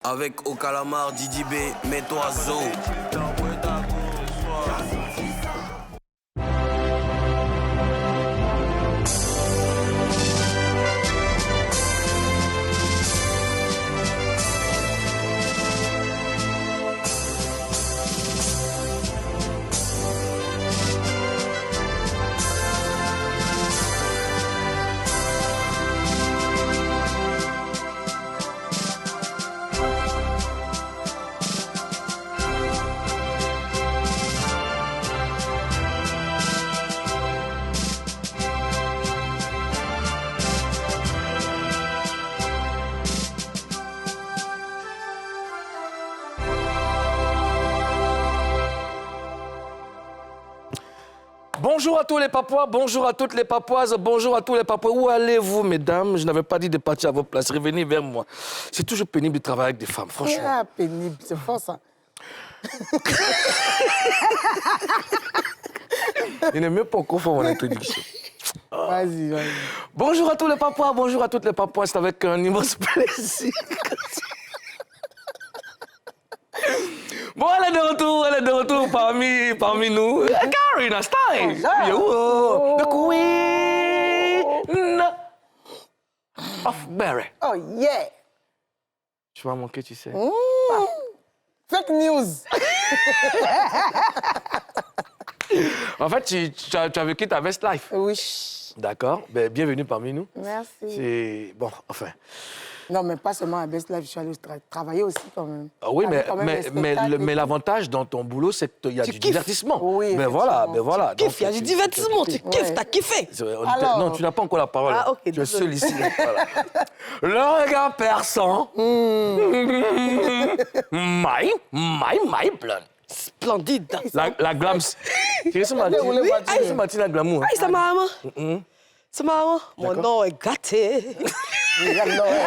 Avec au calamar, Didi B, mets-toi zo. Bonjour à tous les Papouas, bonjour à toutes les Papouaises, bonjour à tous les Papouas. Où allez-vous, mesdames? Je n'avais pas dit de partir à vos places. Revenez vers moi. C'est toujours pénible de travailler avec des femmes, franchement. Ah, pénible, c'est fort ça. Je n'ai même pas encore fait mon introduction. Vas-y, vas-y. Bonjour à tous les Papouas, bonjour à toutes les Papouaises. C'est avec un immense plaisir. Bon, elle est de retour parmi nous. Karina Style. Yo, the Queen of Berry. Oh yeah. Tu vas manquer, tu sais. Fake news. En fait, tu as vécu ta best life. Oui. D'accord. Ben, bienvenue parmi nous. Merci. C'est... Bon, enfin... Non, mais pas seulement à Best Life, je suis allée travailler aussi quand même. Ah oui, mais l'avantage dans ton boulot, c'est qu'il y a du divertissement. Oui, ben voilà. Tu kiffes, il y a du divertissement, tu kiffes, t'as kiffé. Alors... Non, tu n'as pas encore la parole. Ah, ok. Tu es seul ici. Voilà. Le regard perçant. My blonde. Splendide. La glams. Tu sais, Martina Glamour. Ah, ça marrant. C'est marrant. Mon nom est gâté.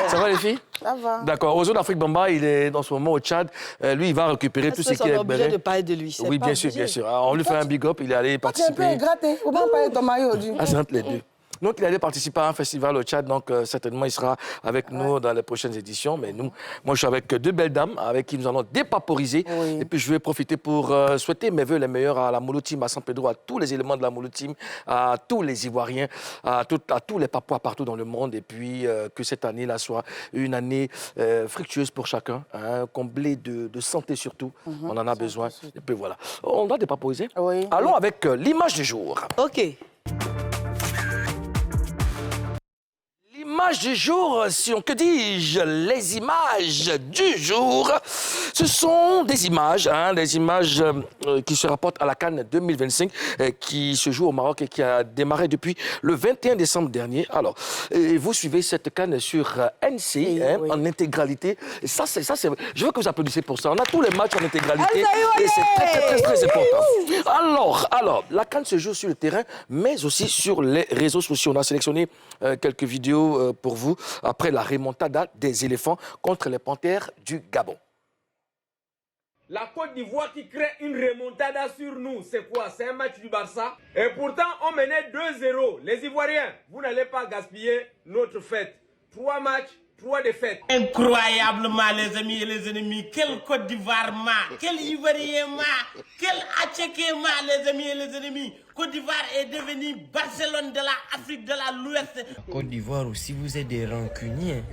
Ça va les filles? Ça va. D'accord. Ozo d'Afrique Bamba, il est en ce moment au Tchad. Lui, il va récupérer tout ce qui est... On est obligé de parler de lui. Oui, bien sûr, bien sûr. Alors, on lui fait un big up. Il est allé participer... Tu es un peu gratté. Faut pas parler de ton maillot aujourd'hui. Ah, c'est entre les deux. Donc, il allait participer à un festival au Tchad, donc certainement, il sera avec nous dans les prochaines éditions. Mais nous, moi, je suis avec deux belles dames avec qui nous allons dépaporiser. Oui. Et puis, je vais profiter pour souhaiter mes vœux les meilleurs à la Molo Team, à San Pedro, à tous les éléments de la Molo Team, à tous les Ivoiriens, à tous les Papouas partout dans le monde. Et puis, que cette année-là soit une année fructueuse pour chacun, hein, comblée de santé surtout. On en a besoin. Et puis, voilà. On doit dépaporiser. Oui. Allons avec l'image du jour. OK. L'image du jour, que dis-je, les images du jour, ce sont des images qui se rapportent à la CAN 2025 qui se joue au Maroc et qui a démarré depuis le 21 décembre dernier. Alors, vous suivez cette CAN sur NC oui. En intégralité. Et ça, je veux que vous applaudissiez pour ça. On a tous les matchs en intégralité et c'est très important. Alors, la CAN se joue sur le terrain, mais aussi sur les réseaux sociaux. On a sélectionné quelques vidéos pour vous après la remontada des éléphants contre les panthères du Gabon. La Côte d'Ivoire qui crée une remontada sur nous, c'est quoi? C'est un match du Barça. Et pourtant, on menait 2-0. Les Ivoiriens, vous n'allez pas gaspiller notre fête. 3 matchs, 3 défaites. Incroyablement, les amis et les ennemis. Quel Côte d'Ivoire, quel Ivoirien, quel Atchéké, les amis et les ennemis. Côte d'Ivoire est devenue Barcelone de l'Afrique de l'Ouest. Côte d'Ivoire aussi, vous êtes des rancuniers.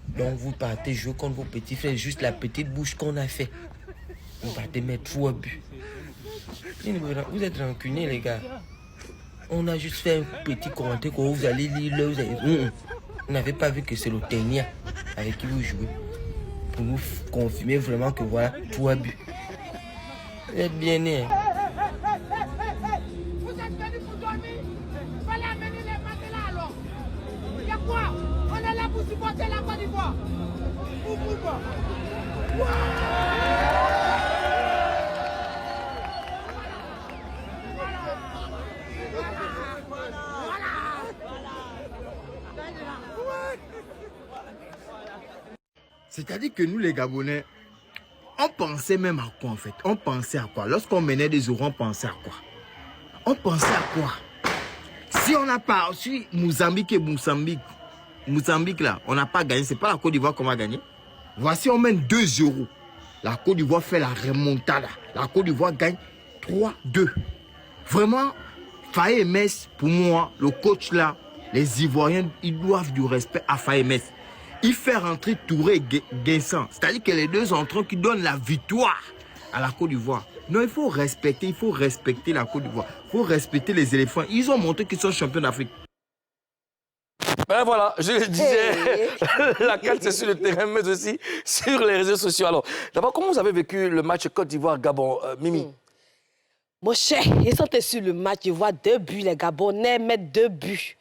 Donc vous partez jouer contre vos petits frères, juste la petite bouche qu'on a fait. Vous partez mettre 3 buts. Vous êtes rancuniers, les gars. On a juste fait un petit commentaire quand vous allez lire là, vous n'avez pas vu que c'est l'Otenia avec qui vous jouez. Pour vous confirmer vraiment que voilà, 3 buts. Vous êtes bien nés. Vous êtes venus pour dormir? Il fallait amener les matelas alors. Il y a quoi? On est là pour supporter la Côte d'Ivoire. C'est-à-dire que nous, les Gabonais, on pensait même à quoi en fait? On pensait à quoi? Lorsqu'on menait des euros, on pensait à quoi? On pensait à quoi? Si on n'a pas su Mozambique et Mozambique, Mozambique, là, on n'a pas gagné. C'est pas la Côte d'Ivoire qu'on va gagner. Voici, on mène 2-0. La Côte d'Ivoire fait la remontada. La Côte d'Ivoire gagne 3-2. Vraiment, Faye Metz, pour moi, le coach là, les Ivoiriens, ils doivent du respect à Faye Metz. Il fait rentrer Touré et Guinsan. C'est-à-dire que les deux entrants qui donnent la victoire à la Côte d'Ivoire. Non, il faut respecter la Côte d'Ivoire. Il faut respecter les éléphants. Ils ont montré qu'ils sont champions d'Afrique. Ben voilà, je le disais, la CAN c'est sur le terrain, mais aussi sur les réseaux sociaux. Alors, d'abord, comment vous avez vécu le match Côte d'Ivoire-Gabon, Mimi? Mon cher, ils sont sur le match, je vois 2 buts, les Gabonais mettent 2 buts.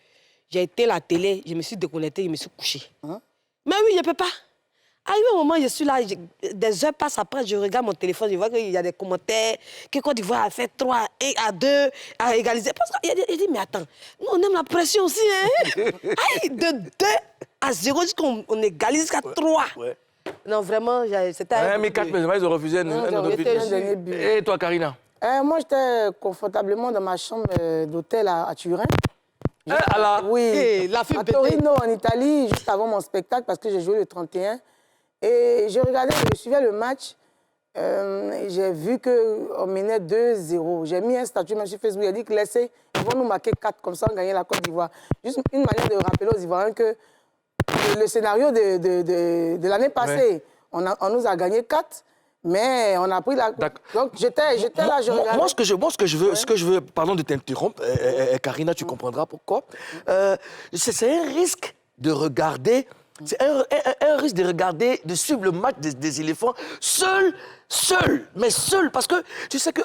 J'ai été à la télé, je me suis déconnectée, je me suis couchée. Mais oui, je ne peux pas. Arrivé au moment où je suis là, des heures passent après, je regarde mon téléphone, je vois qu'il y a des commentaires, que Côte d'Ivoire a fait 3-2, a égalisé. Parce qu'il dit, mais attends, nous on aime la pression aussi, hein? Aïe, de 2-0, jusqu'on égalise jusqu'à 3. Ouais. Non, vraiment, c'était... Mais 4 mais ils ont refusé un autre but. Et toi, Karina? Moi, j'étais confortablement dans ma chambre d'hôtel à Turin. Oui, la à Torino, en Italie, juste avant mon spectacle, parce que j'ai joué le 31. Et je regardais, je suivais le match. J'ai vu qu'on menait 2-0. J'ai mis un statut même sur Facebook. J'ai dit que laissez, ils vont nous marquer 4, comme ça on gagne la Côte d'Ivoire. Juste une manière de rappeler aux Ivoiriens que le scénario de l'année passée, on nous a gagné 4. Mais on a pris la... Donc j'étais là, je regardais. Moi, ce que je veux, pardon de t'interrompre, Karina, tu comprendras pourquoi. C'est un risque de regarder, de suivre le match des éléphants seul, parce que tu sais que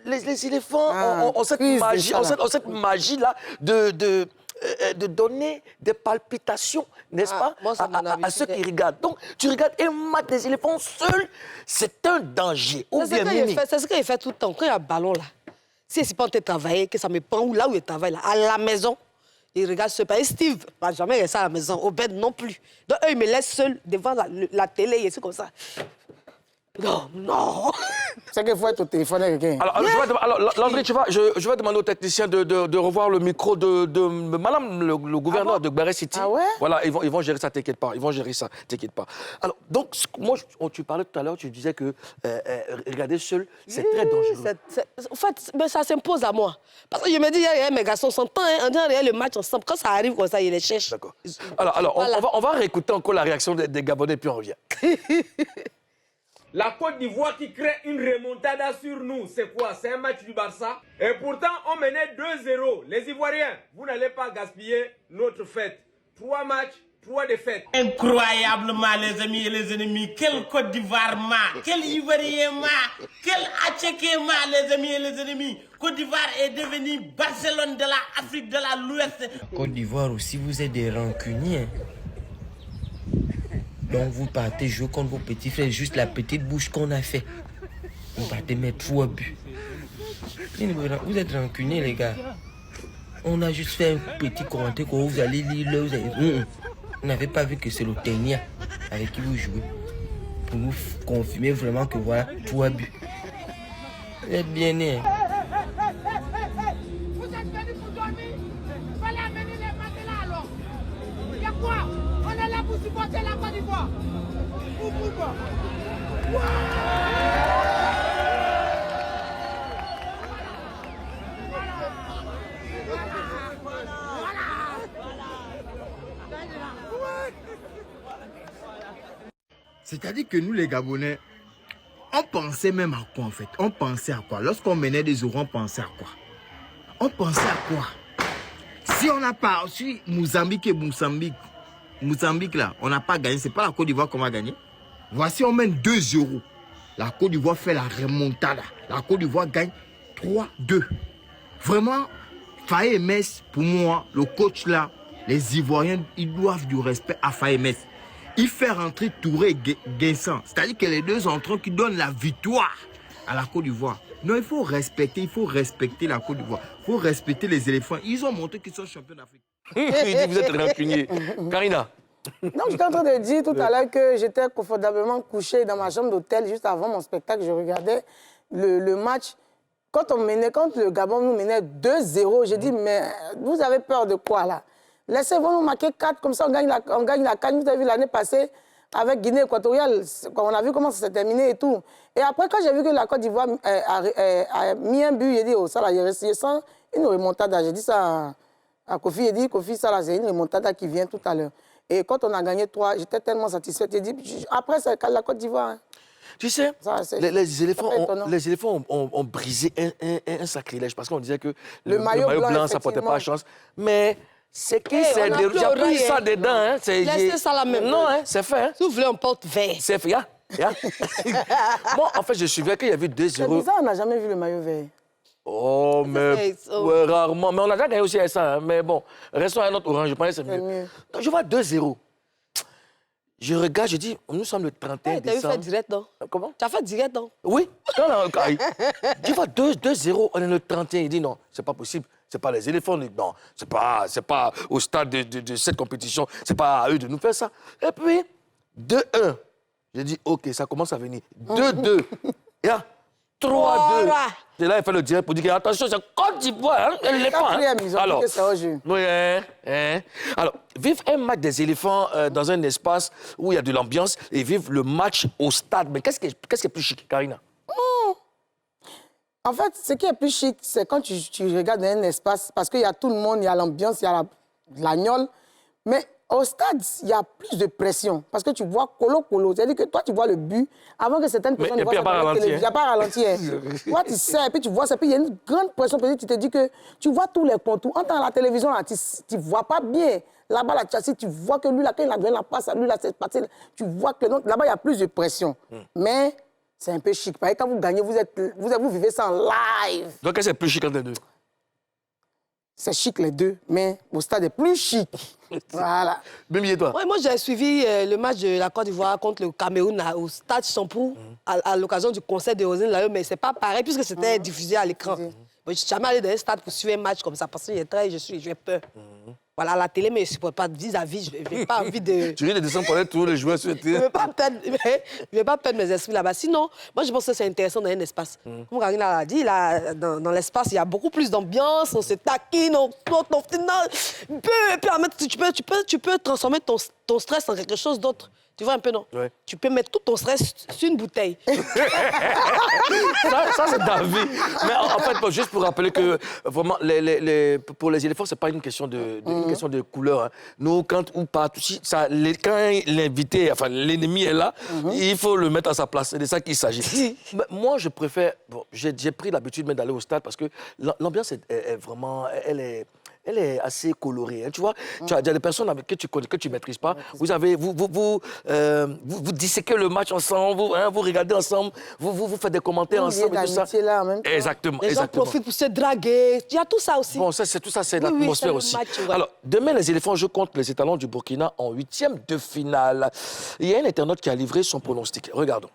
les éléphants ont cette magie-là de donner des palpitations, n'est-ce pas, à ceux qui regardent. Donc, tu regardes un match des éléphants seul, c'est un danger. C'est ce qu'il fait tout le temps. Quand il y a un ballon là, si c'est pas en train de travailler, que ça me prend là où il travaille, là, à la maison, il regarde ce pays. Steve ne va jamais rester à la maison, Obed non plus. Donc, eux, ils me laissent seul devant la télé et c'est comme ça. Non. C'est qu'il faut être au téléphone avec quelqu'un. Alors, Landry, je vais demander aux techniciens de revoir le micro de madame le gouverneur de Gbaré City. Ah ouais? Voilà, ils vont gérer ça, t'inquiète pas. Alors, donc, moi, tu parlais tout à l'heure, tu disais que regarder seul, c'est très dangereux. En fait, ça s'impose à moi. Parce que je me dis, mes garçons s'entendent, on dit le match ensemble. Quand ça arrive comme ça, ils les cherchent. D'accord. Alors voilà. on va réécouter encore la réaction des Gabonais, puis on revient. La Côte d'Ivoire qui crée une remontada sur nous, c'est quoi? C'est un match du Barça. Et pourtant, on menait 2-0. Les Ivoiriens, vous n'allez pas gaspiller notre fête. 3 matchs, 3 défaites. Incroyablement, les amis et les ennemis. Quel Côte d'Ivoire quel Ivoirien quel Atchéké les amis et les ennemis. Côte d'Ivoire est devenue Barcelone de l'Afrique de l'Ouest. Côte d'Ivoire aussi, vous êtes des rancuniers. Donc vous partez jouer contre vos petits frères, juste la petite bouche qu'on a fait. Vous partez mettre 3 buts. Vous êtes rancuniers, les gars. On a juste fait un petit commentaire quand vous allez lire là. Vous n'avez pas vu que c'est le Ténia avec qui vous jouez. Pour nous confirmer vraiment que voilà, 3 buts. Vous êtes bien nés. Vous êtes venus pour dormir? Il fallait amener les matelas alors. Il y a quoi? On est là pour supporter la Côte d'Ivoire. Pourquoi? C'est-à-dire que nous, les Gabonais, on pensait même à quoi en fait? On pensait à quoi? Lorsqu'on menait des euros, on pensait à quoi? On pensait à quoi? Si on n'a pas, si Mozambique là, on n'a pas gagné, c'est pas la Côte d'Ivoire qu'on va gagner. Voici, on mène 2-0. La Côte d'Ivoire fait la remontada. La Côte d'Ivoire gagne 3-2. Vraiment, Faye Metz, pour moi, le coach là, les Ivoiriens, ils doivent du respect à Faye Metz. Il fait rentrer Touré et Guinsan. C'est-à-dire que les deux entrants qui donnent la victoire à la Côte d'Ivoire. Non, il faut respecter la Côte d'Ivoire. Il faut respecter les éléphants. Ils ont montré qu'ils sont champions d'Afrique. Il dit vous êtes rancunier. Karina? Non, j'étais en train de dire tout à l'heure que j'étais confortablement couché dans ma chambre d'hôtel juste avant mon spectacle. Je regardais le match. Quand le Gabon nous menait 2-0, j'ai dit, mais vous avez peur de quoi là? Laissez-vous nous marquer 4, comme ça on gagne la CAN. Vous avez vu l'année passée avec Guinée équatoriale, on a vu comment ça s'est terminé et tout. Et après, quand j'ai vu que la Côte d'Ivoire a mis un but, j'ai dit, oh, ça là, je sens une remontada. J'ai dit ça à Kofi, j'ai dit, Kofi, ça là, c'est une remontada qui vient tout à l'heure. Et quand on a gagné 3, j'étais tellement satisfaite. J'ai dit, après, c'est la Côte d'Ivoire. Hein. Tu sais, les éléphants ont brisé un sacrilège parce qu'on disait que le maillot blanc, ça ne portait pas chance. Mais c'est qui c'est j'ai pris ça dedans. Hein, laissez ça la même. Non, hein, c'est fait. Hein. Si vous voulez, on porte vert. C'est fait, Moi, en fait, je suivais qu'il y avait 2-0. C'est bizarre, on n'a jamais vu le maillot vert. Oh, mais ouais, rarement. Mais on a déjà gagné aussi avec ça. Hein. Mais bon, restons à un autre orange, je pense que c'est mieux. Donc, je vois 2-0. Je regarde, je dis, nous sommes le 31 décembre. Tu as fait direct, non? Comment? Tu as fait direct, non? Oui. Je vois 2-0, on est le 31. Il dit non, c'est pas possible. C'est pas les éléphants. Non, c'est pas au stade de cette compétition. C'est pas à eux de nous faire ça. Et puis, 2-1. J'ai dit, OK, ça commence à venir. 2-2. Et là, 3-2. Et là, il fait le direct pour dire attention, c'est Côte d'Ivoire, hein, l'éléphant. Alors, oui, hein. Alors, vivre un match des éléphants dans un espace où il y a de l'ambiance et vivre le match au stade. Mais qu'est-ce qui est plus chic, Karina? En fait, ce qui est plus chic, c'est quand tu regardes dans un espace, parce qu'il y a tout le monde, il y a l'ambiance, il y a l'agnole. Mais au stade, il y a plus de pression, parce que tu vois colo-colo. C'est-à-dire que toi, tu vois le but, avant que certaines personnes voient ça dans la télévision. Il n'y a pas ralenti. Toi, tu sais, et puis tu vois ça, puis il y a une grande pression, peut-être tu te dis que tu vois tous les contours. En tant que la télévision, là, tu ne vois pas bien. Là-bas, la chassis, tu vois que lui, là, quand il a donné la passe à lui, là, c'est passé, tu vois que là-bas, il y a plus de pression. Mais c'est un peu chic. Parce que quand vous gagnez, vous vivez ça en live. Donc, qu'est-ce qui est plus chic entre les deux? C'est chic les deux, mais au stade est plus chic. Voilà. Mimi et toi? Ouais, moi, j'ai suivi le match de la Côte d'Ivoire contre le Cameroun au stade Champoux à l'occasion du concert de Rosine Layo, mais c'est pas pareil puisque c'était diffusé à l'écran. Je ne suis jamais allé dans un stade pour suivre un match comme ça parce que j'ai peur. Voilà, la télé, mais je ne supporte pas vis-à-vis. Je n'ai pas envie de... Tu ris de descendre pour aller tous les joueurs sur le terrain. Je ne vais pas perdre mes esprits là-bas. Sinon, moi, je pense que c'est intéressant dans un espace. Comme Karina l'a dit, là, dans l'espace, il y a beaucoup plus d'ambiance, on se taquine, on tu peux transformer ton stress en quelque chose d'autre. Tu vois un peu, non? Ouais. Tu peux mettre tout ton stress sur une bouteille. ça c'est David. Mais en fait, juste pour rappeler que vraiment, pour les éléphants, c'est pas une question de couleur. Hein. Nous, quand ou pas, quand l'invité, enfin l'ennemi est là, il faut le mettre à sa place. C'est de ça qu'il s'agit. Moi, je préfère... Bon, j'ai pris l'habitude d'aller au stade parce que l'ambiance est vraiment... Elle est assez colorée. Hein. Tu vois, tu as des personnes avec que tu connais, que tu ne maîtrises pas. Vous disséquez le match ensemble, vous regardez ensemble, vous faites des commentaires ensemble. Et tout ça. Là, en même temps. Exactement. Les gens profitent pour se draguer. Il y a tout ça aussi. Bon, tout ça, c'est l'atmosphère aussi. Match, ouais. Alors, demain, les éléphants jouent contre les étalons du Burkina en 8e de finale. Il y a un internaute qui a livré son pronostic. Regardons.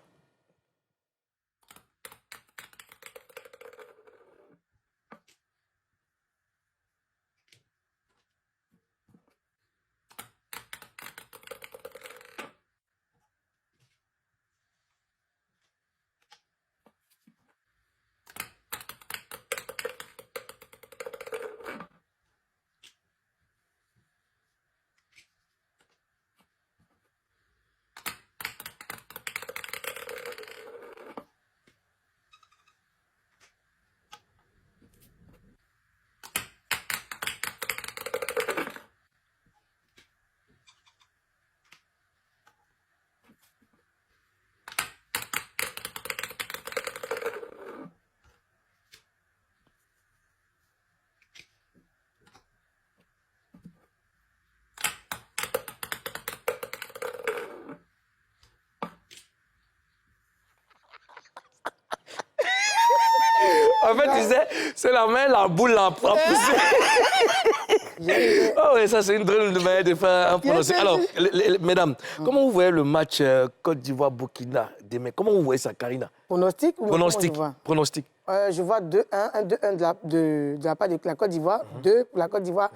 En fait, tu sais, c'est la main, la boule, la poussée. Oh oui, ça, c'est une drôle de manière de faire un pronostic. Alors, mesdames, comment vous voyez le match Côte d'Ivoire-Burkina demain? Comment vous voyez ça, Karina? Pronostic ou Pronostic. Je vois 2-1, 1-2-1 de la part de la Côte d'Ivoire, 2 pour la Côte d'Ivoire,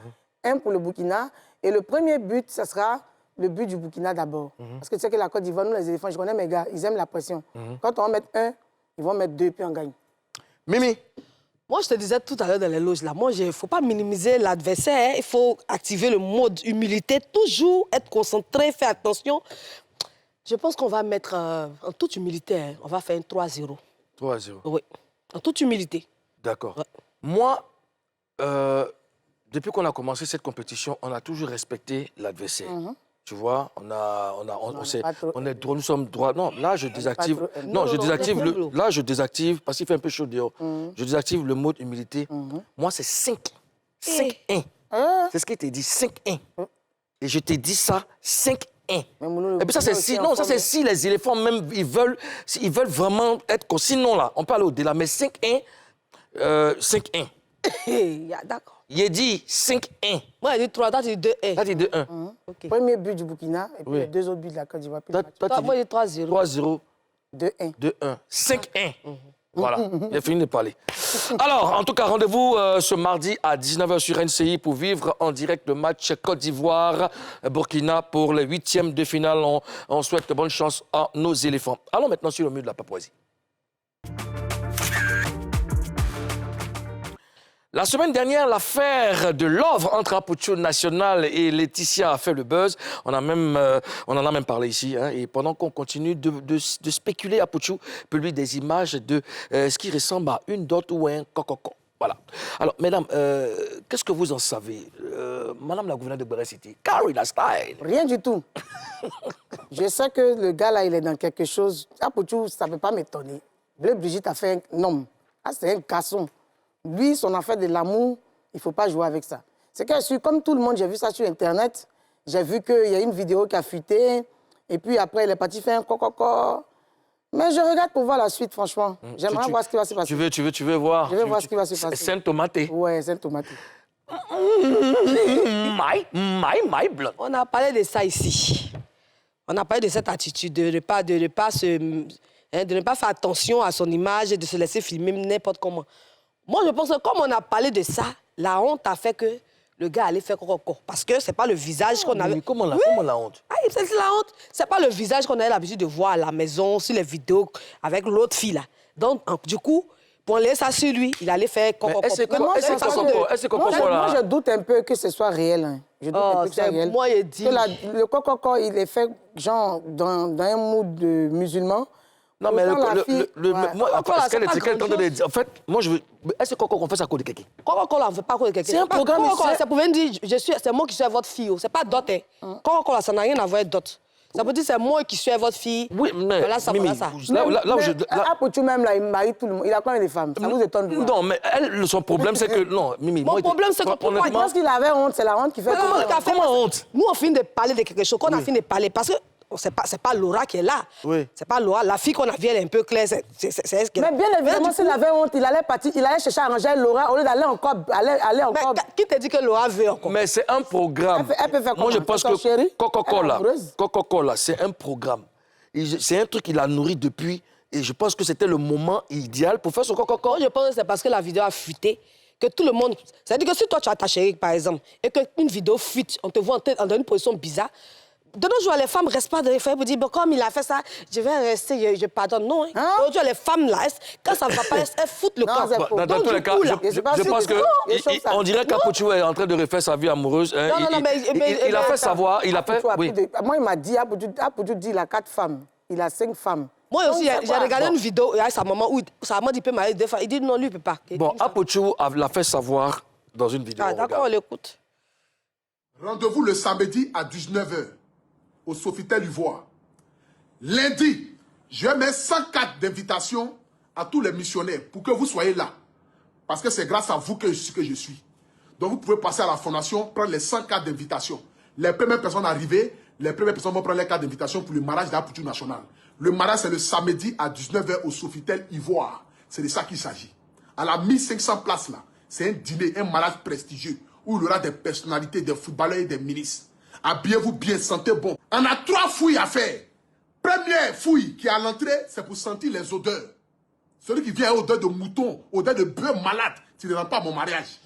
1 pour le Burkina. Et le premier but, ça sera le but du Burkina d'abord. Parce que tu sais que la Côte d'Ivoire, nous, les éléphants, je connais mes gars, ils aiment la pression. Quand on va mettre 1, ils vont mettre 2, puis on gagne. Mimi? Moi, je te disais tout à l'heure dans les loges, là, il ne faut pas minimiser l'adversaire, il faut activer le mode humilité, toujours être concentré, faire attention. Je pense qu'on va mettre, en toute humilité, hein, on va faire un 3-0. 3-0. Oui, en toute humilité. D'accord. Ouais. Moi, depuis qu'on a commencé cette compétition, on a toujours respecté l'adversaire. Tu vois, nous sommes droits. Non, là, je désactive. Là, je désactive parce qu'il fait un peu chaud dehors. Je désactive le mode humilité. Moi, c'est 5. 5-1. C'est ce qu'il t'a dit, 5-1. Et je t'ai dit ça, 5-1. Et puis ça, c'est si. Non, ça, c'est si les éléphants, même, ils veulent vraiment être comme. Sinon, là, on peut aller au-delà. Mais 5-1, 5-1. D'accord. Il a dit 5-1. Moi, il dit 3, toi, tu dis 2-1. Là, tu dis 2-1. Okay. Premier but du Burkina, et puis les 2 autres buts de la Côte d'Ivoire. Moi, il dit 3-0. 3-0. 2-1. 2-1. 5-1. Voilà, il a fini de parler. Alors, en tout cas, rendez-vous ce mardi à 19h sur NCI pour vivre en direct le match Côte d'Ivoire-Burkina pour les 8e de finale. On souhaite bonne chance à nos éléphants. Allons maintenant sur le mur de la Papouasie. La semaine dernière, l'affaire de l'œuvre entre Apouchou National et Laetitia a fait le buzz. On en a même parlé ici. Hein, et pendant qu'on continue de spéculer, Apouchou publie des images de ce qui ressemble à une dot ou un cococo. Voilà. Alors, mesdames, qu'est-ce que vous en savez? Madame la gouverneure de Benin City, Carrie Style. Rien du tout. Je sais que le gars là, il est dans quelque chose. Apouchou, ça ne peut pas m'étonner. Bleu Brigitte a fait un homme. Ah, c'est un garçon. Lui, son affaire de l'amour, il ne faut pas jouer avec ça. C'est que, comme tout le monde, j'ai vu ça sur Internet. J'ai vu qu'il y a une vidéo qui a fuité. Et puis après, il est parti faire un cococo. Mais je regarde pour voir la suite, franchement. J'aimerais voir ce qui va se passer. Tu veux voir? Je veux voir ce qui va se passer. Saint-Tomaté. Ouais, Saint-Tomaté. My blood. On a parlé de ça ici. On a parlé de cette attitude, de ne pas faire attention à son image et de se laisser filmer n'importe comment. Moi, je pense que comme on a parlé de ça, la honte a fait que le gars allait faire coco. Parce que c'est pas le visage qu'on avait... Mais comment la honte? Ah, c'est la honte. C'est pas le visage qu'on avait l'habitude de voir à la maison, sur les vidéos, avec l'autre fille, là. Donc, du coup, pour enlever ça sur lui, il allait faire coco. Est-ce que moi, je doute un peu que ce soit réel. Hein. Je doute un peu que ce soit réel. Moi, il dit... Le coco, il est fait, genre, dans un mood de musulman. Non, mais en fait, moi, je veux... Est-ce que Coco, on fait ça à cause de quelqu'un? Coco, là, on ne fait pas à cause de quelqu'un. C'est un programme... Ça pouvait dire, c'est moi qui suis votre fille. C'est pas dot, hein. Coco, là, ça n'a rien à voir avec dot. Ça veut dire c'est moi qui suis votre fille. Oui, mais... Voilà ça, voilà ça. Apouchou, même, là, il marie tout le monde. Il a combien de femmes? Ça vous étonne de voir. Non, mais son problème, c'est que... Non, Mimi... Mon problème, c'est que pourquoi... Je pense qu'il avait honte. C'est la honte qui fait... Comment honte? Nous, on finit de parler de quelque chose. Quand on a fini de parler, parce que... C'est pas Laura qui est là. Oui. C'est pas Laura. La fille qu'on a vue, elle est un peu claire. C'est ce qu'elle... Mais bien évidemment, s'il avait honte, il allait partir, il allait chercher à arranger Laura au lieu d'aller encore... Mais qui t'a dit que Laura veut encore? Mais c'est un programme. Elle peut faire comment? Moi, je pense que Coca-Cola, c'est un programme. C'est un truc qu'il a nourri depuis. Et je pense que c'était le moment idéal pour faire son Coca-Cola. Je pense que c'est parce que la vidéo a fuité. Que tout le monde... C'est-à-dire que si toi, tu as ta chérie, par exemple, et qu'une vidéo fuite, on te voit dans une position bizarre, de nos jours, les femmes ne restent pas dans les foyers pour dire, bon, comme il a fait ça, je vais rester, je pardonne. Non, hein? Aujourd'hui, les femmes, là, quand ça ne va pas, elles foutent le camp. Dans tous les cas, je pense qu'on dirait qu'Apouchou est en train de refaire sa vie amoureuse. Hein. Il a fait savoir, il a fait... Oui. Moi, il m'a dit, Apouchou dit, il a 4 femmes, il a 5 femmes. Moi aussi, j'ai regardé une vidéo avec sa maman où sa maman dit, il peut marier 2 femmes. Il dit, non, lui, il ne peut pas. Bon, Apouchou l'a fait savoir dans une vidéo. Ah, d'accord, on l'écoute. Rendez-vous le samedi à 19h. Au Sofitel Ivoire. Lundi, je mets 100 cartes d'invitation à tous les missionnaires pour que vous soyez là. Parce que c'est grâce à vous que je suis. Donc vous pouvez passer à la fondation, prendre les 100 cartes d'invitation. Les premières personnes arrivées, les premières personnes vont prendre les cartes d'invitation pour le mariage d'Apouchou National. Le mariage, c'est le samedi à 19h au Sofitel Ivoire. C'est de ça qu'il s'agit. À la 1500 places là, c'est un dîner, un mariage prestigieux où il y aura des personnalités, des footballeurs et des ministres. Habillez-vous bien, sentez bon. On a 3 fouilles à faire. Première fouille qui est à l'entrée, c'est pour sentir les odeurs. Celui qui vient à odeur de mouton, odeur de bœuf malade, tu ne rentres pas à mon mariage.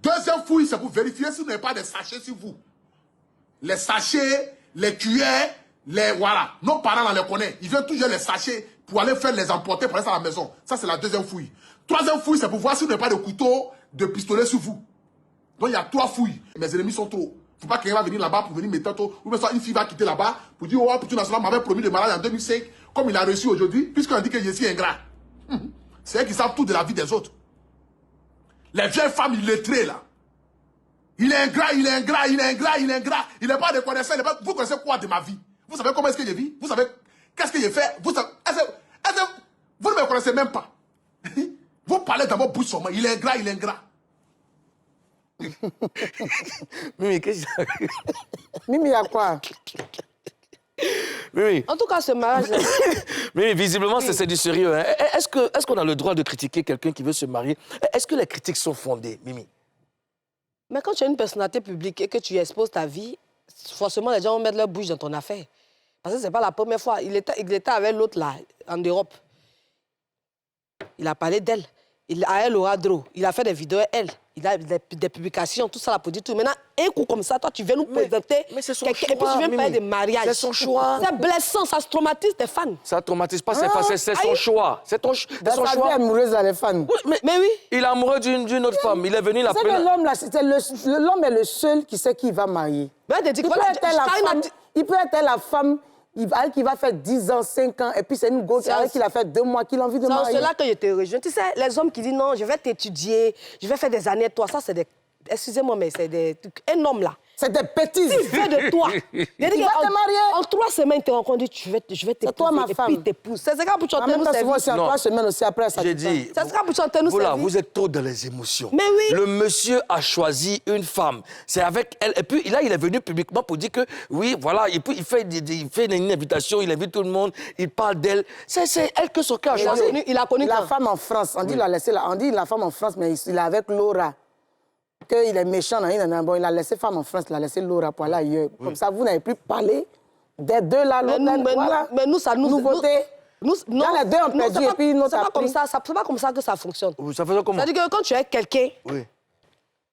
Deuxième fouille, c'est pour vérifier si vous n'avez pas de sachets sur vous. Les sachets, les cuillères, les... Voilà. Nos parents, on les connaît. Ils viennent toujours les sachets pour aller faire les emporter pour aller à la maison. Ça, c'est la deuxième fouille. Troisième fouille, c'est pour voir si vous n'avez pas de couteau, de pistolet sur vous. Donc, il y a 3 fouilles. Mes ennemis sont trop. Il ne faut pas quelqu'un va venir là-bas pour venir mettre tantôt. Ou bien soit une fille va quitter là-bas pour dire, oh, Poutou National m'avait promis de mariage en 2005, comme il a reçu aujourd'hui, puisqu'on dit que je suis ingrat. C'est eux qui savent tout de la vie des autres. Les vieilles femmes illettrées, là. Il est ingrat, il est ingrat, il est ingrat, il est ingrat. Il n'est pas de connaissance. Vous connaissez quoi de ma vie? Vous savez comment est-ce que je vis? Vous savez qu'est-ce que j'ai fait? Vous savez, vous ne me connaissez même pas. Vous parlez dans votre bouche seulement. Il est ingrat, il est ingrat. Mimi, qu'est-ce que Mimi, il y a quoi? Mimi. En tout cas, ce mariage... Mais visiblement, c'est du sérieux. Hein. Est-ce qu'on a le droit de critiquer quelqu'un qui veut se marier? Est-ce que les critiques sont fondées, Mimi? Mais quand tu es une personnalité publique et que tu exposes ta vie, forcément, les gens vont mettre leur bouche dans ton affaire. Parce que ce n'est pas la première fois. Il était avec l'autre, là, en Europe. Il a parlé d'elle. À elle, au Radro. Il a fait des vidéos à elle. Il a des publications, tout ça, là, pour dire tout. Maintenant, un coup comme ça, toi, tu viens nous présenter quelqu'un. Et puis tu viens parler de mariage. C'est son choix. C'est blessant, ça se traumatise tes fans. Ça traumatise pas ses fans, c'est son choix. C'est son choix. Dans sa vie amoureuse, là, les fans. Oui, mais oui. Il est amoureux d'une autre femme. Il est venu la C'est que l'homme, là, l'homme est le seul qui sait qui va marier. Il peut être la femme qui va faire 10 ans, 5 ans, et puis c'est une go qui a fait 2 mois qu'il a envie de marier. C'est là que je te rejoins. Tu sais, les hommes qui disent non, je vais t'étudier, je vais faire des années, toi, ça, c'est des... Excusez-moi, mais c'est des... Un homme, là. C'est des bêtises. Il veut de toi. Il va te marier. En 3 semaines, il te rencontre, je vais t'épouser. C'est toi, ma femme. Et puis, il t'épouse. C'est ça pour chanter nous servir. C'est en 3 semaines aussi, après, ça. J'ai dit... C'est ça pour chanter nous servir. Vous êtes trop dans les émotions. Mais oui. Le monsieur a choisi une femme. C'est avec elle. Et puis, là, il est venu publiquement pour dire que, oui, voilà, et puis il fait une invitation, il invite tout le monde, il parle d'elle. C'est elle que son cœur a choisi. Il a connu la femme en France. On dit la femme en France, mais il est avec Laura. Qu'il est méchant, bon, il a laissé femme en France, il a laissé Laura pour aller ailleurs. Comme ça, vous n'avez plus parlé des deux là, l'autre. Mais nous, ça nous... Nouveauté. Non, les deux ont perdu et puis notre c'est pas comme ça que ça fonctionne. Ça faisait comment? C'est-à-dire que quand tu es quelqu'un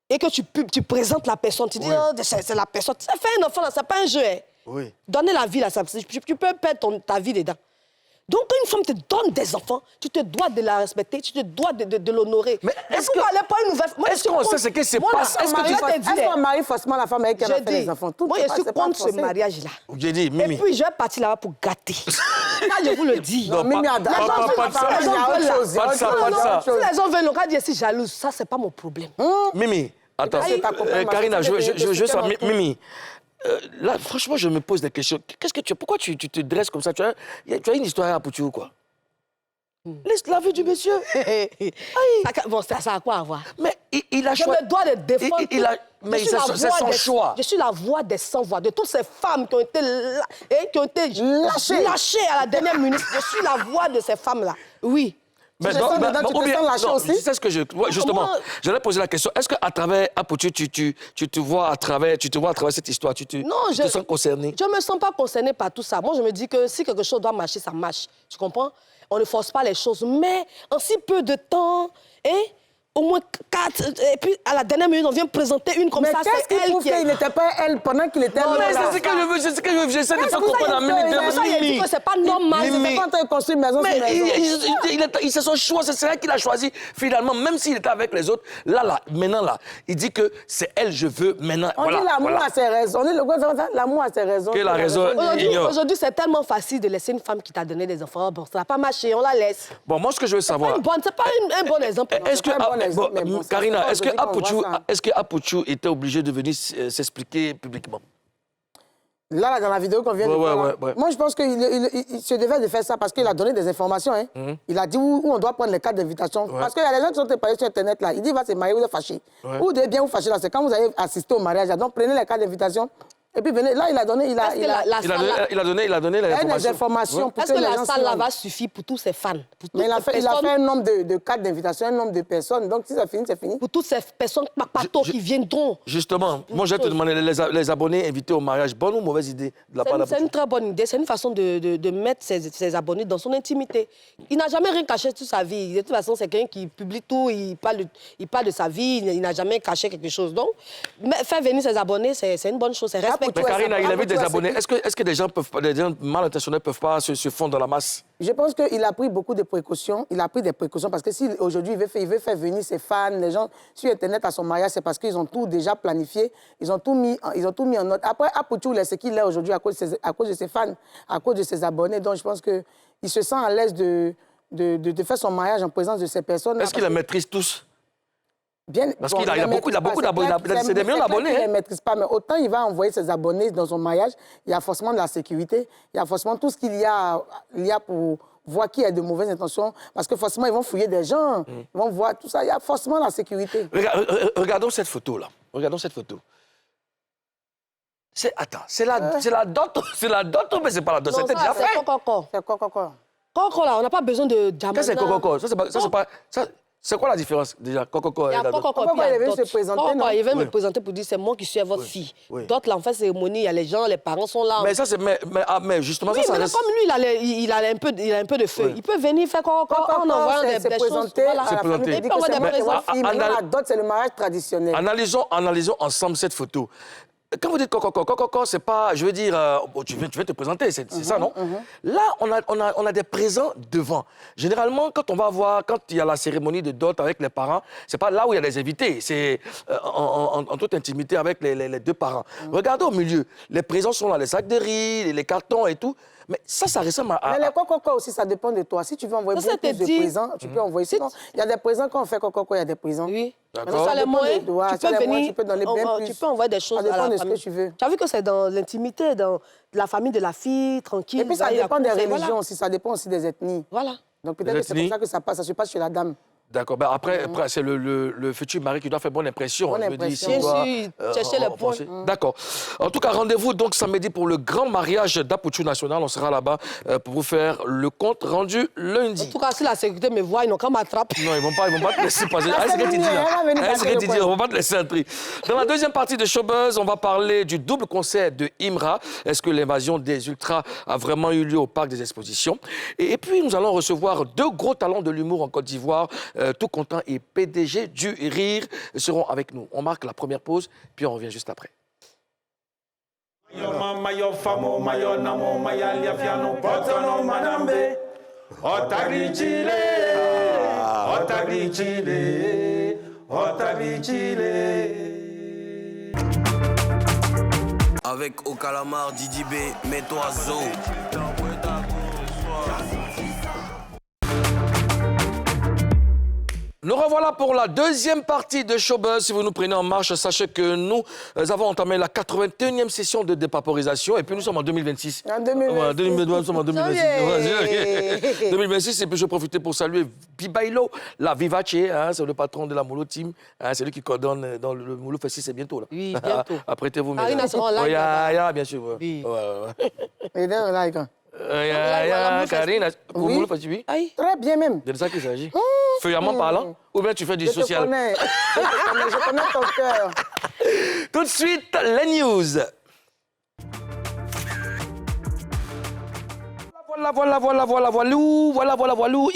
et que tu présentes la personne, tu dis, oh, c'est la personne. Ça fait un enfant, là, c'est pas un jeu. Hein. Oui. Donner la vie, là, tu peux perdre ta vie dedans. Donc, quand une femme te donne des enfants, tu te dois de la respecter, tu te dois de l'honorer. Mais est-ce qu'on pas une nouvelle... Est-ce qu'on sait ce qui se passe? Est-ce qu'on marie forcément la femme avec qui elle a fait les enfants? Moi, je suis contre ce mariage-là. J'ai dit, Mimi. Et puis, je vais partir là-bas pour gâter. Ça, je vous le dis. Non, Mimi a pas de ça. Si les gens veulent, on va dire, si jalouse, ça, c'est pas mon problème. Mimi, attends, Karina, je veux ça. Mimi. Là, franchement, je me pose des questions. Pourquoi tu te dresses comme ça? Tu as une histoire à Poutou ou quoi? Laisse la vie du monsieur. Bon, ça a quoi à voir? Mais il a choisi. Je me dois de défendre. Mais c'est son choix. Je suis la voix des sans-voix, de toutes ces femmes qui ont été lâchées à la dernière minute. Je suis la voix de ces femmes-là. Oui. Mais tu sais ce que justement, j'allais poser la question. Est-ce qu'à travers Poutou, tu te vois à travers cette histoire, tu te sens concerné? Je ne me sens pas concernée par tout ça. Moi, je me dis que si quelque chose doit marcher, ça marche. Tu comprends? On ne force pas les choses. Mais en si peu de temps, au moins 4, et puis à la dernière minute, on vient présenter une comme ça. Mais qu'est-ce qui prouve qu'il n'était pas elle pendant qu'il était là? C'est ce que je veux, j'essaie de faire comprendre à Mimi. Il dit que c'est pas normal. Il n'était pas en train de construire une maison sur maison. C'est son choix, c'est elle qu'il a choisi finalement, même s'il était avec les autres. Maintenant, il dit que c'est elle, je veux, maintenant. On dit l'amour a ses raisons. L'amour a ses raisons. Que la raison ignore. Aujourd'hui, c'est tellement facile de laisser une femme qui t'a donné des enfants. Bon, ça n'a pas marché, on la laisse. Bon, moi, ce que je veux savoir... C'est pas un bon exemple. Karina, est-ce que Poutou était obligé de venir s'expliquer publiquement? Là, dans la vidéo qu'on vient de voir, moi, je pense qu'il se devait de faire ça parce qu'il a donné des informations. Hein. Il a dit où on doit prendre les cartes d'invitation. Parce qu'il y a des gens qui sont parlés sur Internet, là. Il dit, va se marier, vous êtes fâché. Ou vous devez bien vous fâcher, là. C'est quand vous avez assisté au mariage. Donc, prenez les cartes d'invitation. Et puis, venez. Là, il a donné... Il a donné les informations. Est-ce que la salle là va suffire pour tous ses fans? Mais il a fait un nombre de cartes d'invitation, un nombre de personnes. Donc, si ça finit, c'est fini. Pour toutes ces personnes qui viendront. Justement, moi, je vais te demander, les abonnés invités au mariage, bonne ou mauvaise idée de la part de Poutou? C'est une très bonne idée. C'est une façon de mettre ses abonnés dans son intimité. Il n'a jamais rien caché toute sa vie. De toute façon, c'est quelqu'un qui publie tout. Il parle de sa vie. Il n'a jamais caché quelque chose. Donc, faire venir ses abonnés, c'est une bonne chose. C'est respectable. Apoutou, Mais Karine, il invite des Apoutou, abonnés. Est-ce que des gens mal intentionnés ne peuvent pas se fondre dans la masse? Je pense qu'il a pris beaucoup de précautions. Il a pris des précautions parce que si aujourd'hui il veut faire venir ses fans, les gens sur Internet à son mariage, c'est parce qu'ils ont tout déjà planifié. Ils ont tout mis en note. Après, Apoutou, c'est qui il est aujourd'hui à cause de ses fans, à cause de ses abonnés. Donc, je pense qu'il se sent à l'aise de faire son mariage en présence de ces personnes. Est-ce qu'il les maîtrise tous? Bien, parce qu'il a beaucoup d'abonnés. C'est des millions d'abonnés. Il ne maîtrise pas, mais autant il va envoyer ses abonnés dans son mariage, il y a forcément de la sécurité, il y a forcément tout ce qu'il y a pour voir qui a de mauvaises intentions, parce que forcément, ils vont fouiller des gens, ils vont voir tout ça, il y a forcément la sécurité. Regardons cette photo-là. Regardons cette photo. Attends, c'est la dot ou mais c'est pas la dot? C'est peut-être déjà fait. C'est Coco. Coco, là, on n'a pas besoin de diamant. Qu'est-ce que c'est Coco? C'est quoi la différence déjà? Coco, il y a Coco, il vient se présenter, non? Il vient me présenter pour dire c'est moi qui suis votre fille. D'autres, là, en fait, cérémonie, il y a les gens, les parents sont là. Mais ça, c'est... Mais justement, oui, ça mais reste... comme lui, il a un peu de feu. Oui. Il peut venir faire Coco en envoyant des choses. Voilà. C'est présenté. Il peut envoyer des présents. Maintenant, la dot, c'est le mariage traditionnel. Analysons ensemble cette photo. Quand vous dites Coco, c'est pas, je veux dire, tu viens te présenter, c'est ça, non? Là, on a des présents devant. Généralement, quand il y a la cérémonie de dot avec les parents, c'est pas là où il y a des invités, c'est en toute intimité avec les deux parents. Regardez au milieu, les présents sont là, les sacs de riz, les cartons et tout. Mais ça ressemble à... Mais les Coco aussi, ça dépend de toi. Si tu veux envoyer bien plus de présents, tu peux envoyer. Sinon, il y a des présents, quand on fait Coco, il y a des présents. Oui. D'accord. Ça, les moyens, tu peux venir, tu peux donner bien plus. tu peux envoyer des choses ça dépend à la de famille. ce que tu veux. Tu as vu que c'est dans l'intimité, dans la famille de la fille, tranquille. Et puis, ça dépend des religions aussi, ça dépend aussi des ethnies. Voilà. Donc, peut-être que c'est pour ça que ça se passe chez la dame. D'accord. Ben après c'est le futur mari qui doit faire bonne impression. Bonne impression. Chercher les points. D'accord. En tout cas, rendez-vous donc samedi pour le grand mariage d'Apoutou National. On sera là-bas pour vous faire le compte rendu lundi. En tout cas, si la sécurité me voit, ils n'ont qu'à m'attraper. Non, ils vont pas te laisser passer. C'est ce que tu dis là. C'est ce que tu dis, on ne va pas te laisser entrer. Dans la deuxième partie de Showbuzz, on va parler du double concert de Imra. Est-ce que l'invasion des Ultras a vraiment eu lieu au Parc des Expositions? Et puis, nous allons recevoir deux gros talents de l'humour en Côte d'Ivoire. Tout Content et PDG du Rire seront avec nous. On marque la première pause, puis on revient juste après. Avec au calamar, Didi B, mets-toi zo. Nous revoilà pour la deuxième partie de Showbuzz. Si vous nous prenez en marche, sachez que nous avons entamé la 81e session de dépaporisation et puis nous sommes en 2026. En 2026. Nous sommes en 2026. 2026, et puis je vais profiter pour saluer Bibailo, la Vivace, hein, c'est le patron de la Molo Team. Hein, c'est lui qui coordonne dans le Molo Festi, c'est bientôt là. Oui, bientôt. Apprêtez-vous. Karine sera en live. Bien sûr. Oui. Et dans le live. Karine, Oui. Très bien même. C'est de ça qu'il s'agit. Feuillamment parlant, ou bien tu fais du social? Je connais ton cœur. Tout de suite, les news. Voilà.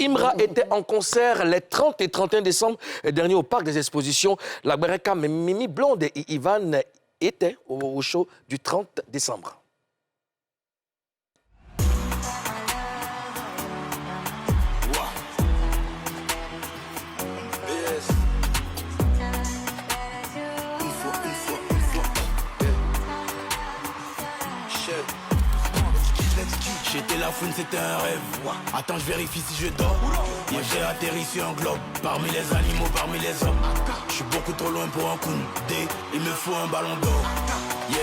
Imra était en concert les 30 et 31 décembre dernier au Parc des Expositions. La Bereka, Mimi Blonde et Ivan étaient au show du 30 décembre. J'étais la fouine, c'était un rêve. Attends, je vérifie si je dors. Hier, j'ai atterri sur un globe. Parmi les animaux, parmi les hommes. Je suis beaucoup trop loin pour un Koundé. Il me faut un ballon d'or. Yeah.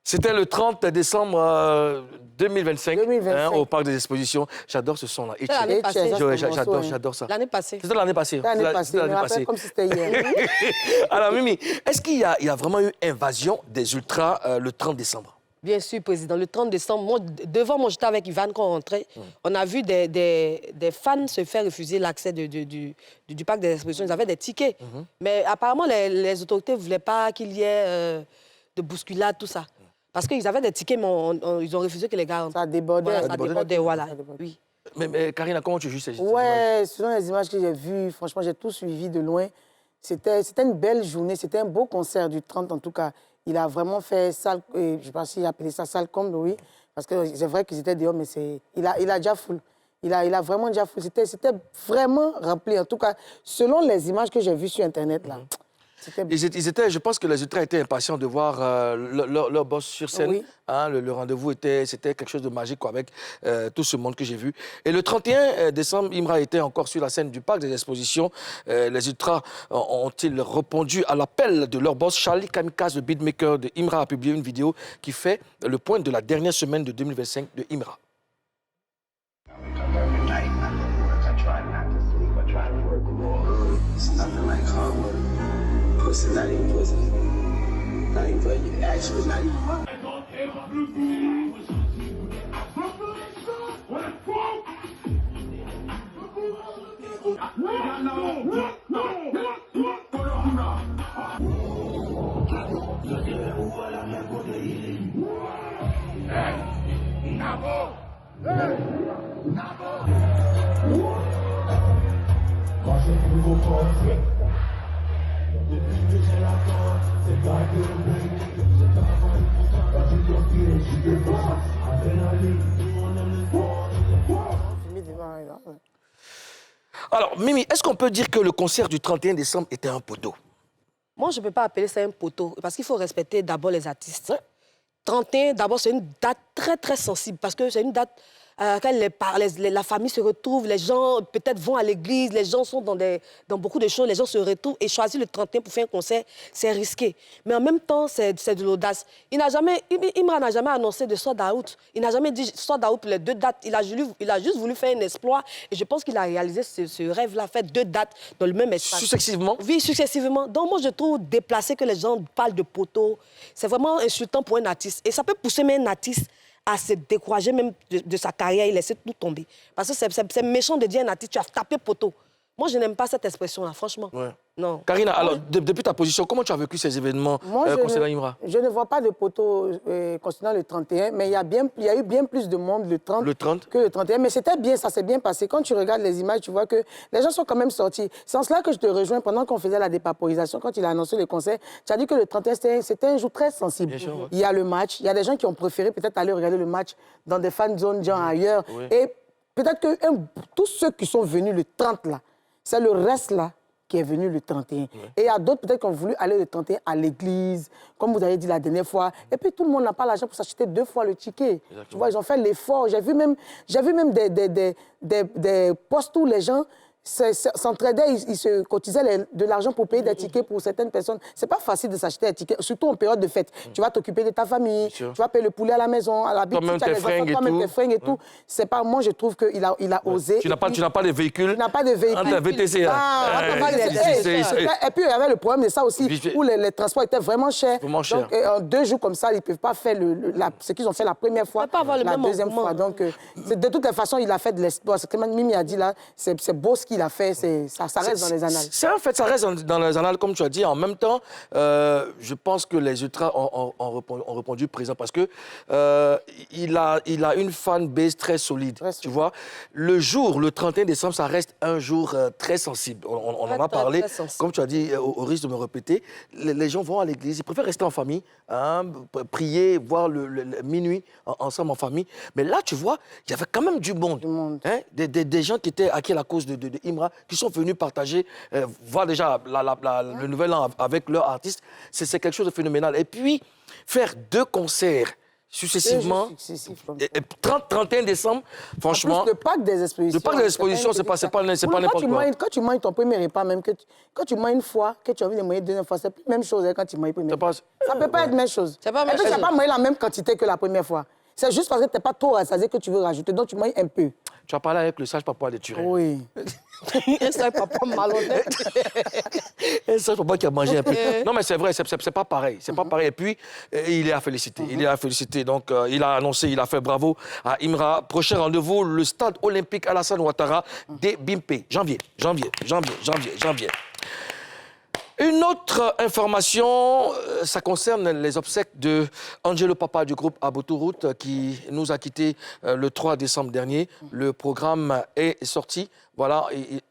C'était le 30 décembre 2025, 2025. Hein, au Parc des Expositions. J'adore ce son-là. C'est l'année passée. J'adore ça. L'année passée. C'était l'année passée. L'année passée, je me rappelle comme si c'était hier. Alors, Mimi, est-ce qu'il y a vraiment eu invasion des ultras le 30 décembre? Bien sûr, Président. Le 30 décembre, devant moi, j'étais avec Ivan quand on rentrait. On a vu des fans se faire refuser l'accès du Parc des Expositions. Ils avaient des tickets. Mais apparemment, les autorités ne voulaient pas qu'il y ait de bousculade, tout ça. Parce qu'ils avaient des tickets, mais ils ont refusé que les gars... Ça débordait. Voilà, ça débordait, voilà. Oui. Mais Karina, comment tu juges ces Ouais, selon les images que j'ai vues, franchement, j'ai tout suivi de loin. C'était une belle journée, c'était un beau concert du 30 en tout cas. Il a vraiment fait salle, je ne sais pas s'il appelait ça salle comble, oui. Parce que c'est vrai qu'ils étaient dehors, mais il a déjà full. Il a vraiment déjà full. C'était vraiment rempli. En tout cas, selon les images que j'ai vues sur Internet, là. Ils étaient, je pense que les ultras étaient impatients de voir leur boss sur scène. Oui. Hein, le rendez-vous c'était quelque chose de magique quoi, avec tout ce monde que j'ai vu. Et le 31 décembre, Imra était encore sur la scène du Parc des Expositions. Les ultras ont-ils répondu à l'appel de leur boss? Charlie Kamikaze, le beatmaker de Imra, a publié une vidéo qui fait le point de la dernière semaine de 2025 de Imra. Pussy, not even pussy. Not even pussy. Actually, not even. Alors, Mimi, est-ce qu'on peut dire que le concert du 31 décembre était un poteau? Moi, je ne peux pas appeler ça un poteau, parce qu'il faut respecter d'abord les artistes. 31, d'abord, c'est une date très, très sensible, parce que c'est une date à laquelle la famille se retrouve, les gens peut-être vont à l'église, les gens sont dans beaucoup de choses, les gens se retrouvent, et choisir le 31 pour faire un concert, c'est risqué. Mais en même temps, c'est de l'audace. Imra n'a jamais annoncé de sold out. Il n'a jamais dit sold out les 2 dates. Il a juste voulu faire un exploit, et je pense qu'il a réalisé ce rêve-là, faire 2 dates dans le même espace. Successivement? Oui, successivement. Donc moi, je trouve déplacé que les gens parlent de poteau. C'est vraiment insultant pour un artiste. Et ça peut pousser même un artiste à se décourager même de sa carrière et laisser tout tomber. Parce que c'est méchant de dire à un artiste, tu as tapé poteau. Moi, je n'aime pas cette expression-là, franchement. Ouais. Non. Karina, alors, depuis ta position, comment tu as vécu ces événements concernant Imra? Je ne vois pas de poteau concernant le 31, mais il y a eu bien plus de monde le 30 que le 31. Mais c'était bien, ça s'est bien passé. Quand tu regardes les images, tu vois que les gens sont quand même sortis. C'est en cela que je te rejoins pendant qu'on faisait la dépaporisation, quand il a annoncé le concert. Tu as dit que le 31, c'était un jour très sensible. Sûr, ouais. Il y a le match, il y a des gens qui ont préféré peut-être aller regarder le match dans des fan zones, genre ailleurs. Oui. Et peut-être que tous ceux qui sont venus le 30 là, c'est le reste là qui est venu le 31. Et il y a d'autres peut-être qui ont voulu aller le 31 à l'église, comme vous avez dit la dernière fois. Et puis tout le monde n'a pas l'argent pour s'acheter 2 fois le ticket. Exactement. Tu vois, ils ont fait l'effort. J'ai vu même des postes où les gens s'entraidaient, ils se cotisaient de l'argent pour payer des tickets pour certaines personnes. C'est pas facile de s'acheter des tickets, surtout en période de fête. Tu vas t'occuper de ta famille, tu vas payer le poulet à la maison, à la boutique, toi-même tes fringues et tout. C'est pas, moi, je trouve qu'il a osé. Tu n'as pas de véhicule? Tu n'as pas de véhicule. VTC, et puis, il y avait le problème de ça aussi, où les transports étaient vraiment chers. Vraiment cher. Donc, en 2 jours comme ça, ils ne peuvent pas faire ce qu'ils ont fait la première fois, la deuxième fois. Donc, de toutes les façons, il a fait de l'espoir. Ce que Mimi a dit là, c'est beau ce qu'il a fait, ça reste dans les annales. C'est en fait, ça reste dans les annales, comme tu as dit. En même temps, je pense que les ultras ont répondu présent parce que il a une fanbase très solide, tu vois. Le 31 décembre, ça reste un jour très sensible. On en a parlé, comme tu as dit, au risque de me répéter. Les gens vont à l'église, ils préfèrent rester en famille, hein, prier, voir le minuit ensemble en famille. Mais là, tu vois, il y avait quand même du monde. Hein, des gens qui étaient acquis à la cause de Imra, qui sont venus partager, voir déjà le nouvel an avec leur artiste. C'est quelque chose de phénoménal. Et puis, faire 2 concerts successivement. 30-31 décembre, franchement. En plus, le parc des expositions. Le parc des expositions, c'est pas n'importe quoi. Quand tu manges ton premier repas, même, quand tu manges une fois, que tu as envie de manger une deuxième fois, c'est plus la même chose quand tu manges une première fois. Ça ne peut pas être la même chose. Et puis, tu n'as pas mangé la même quantité que la première fois. C'est juste parce que tu n'es pas trop rassasié que tu veux rajouter, donc tu manges un peu. Tu as parlé avec le sage papa de Turin. Oui. Un sage papa malhonnête. Un sage papa qui a mangé un peu. Non, mais c'est vrai, c'est pas pareil. C'est pas pareil. Et puis, il est à féliciter. Il est à féliciter. Donc, il a annoncé, il a fait bravo à Imra. Prochain rendez-vous, le stade olympique Alassane Ouattara des Bimpe. Janvier. Une autre information, ça concerne les obsèques de Angelo Papa du groupe Abotouroute qui nous a quittés le 3 décembre dernier. Le programme est sorti. Voilà,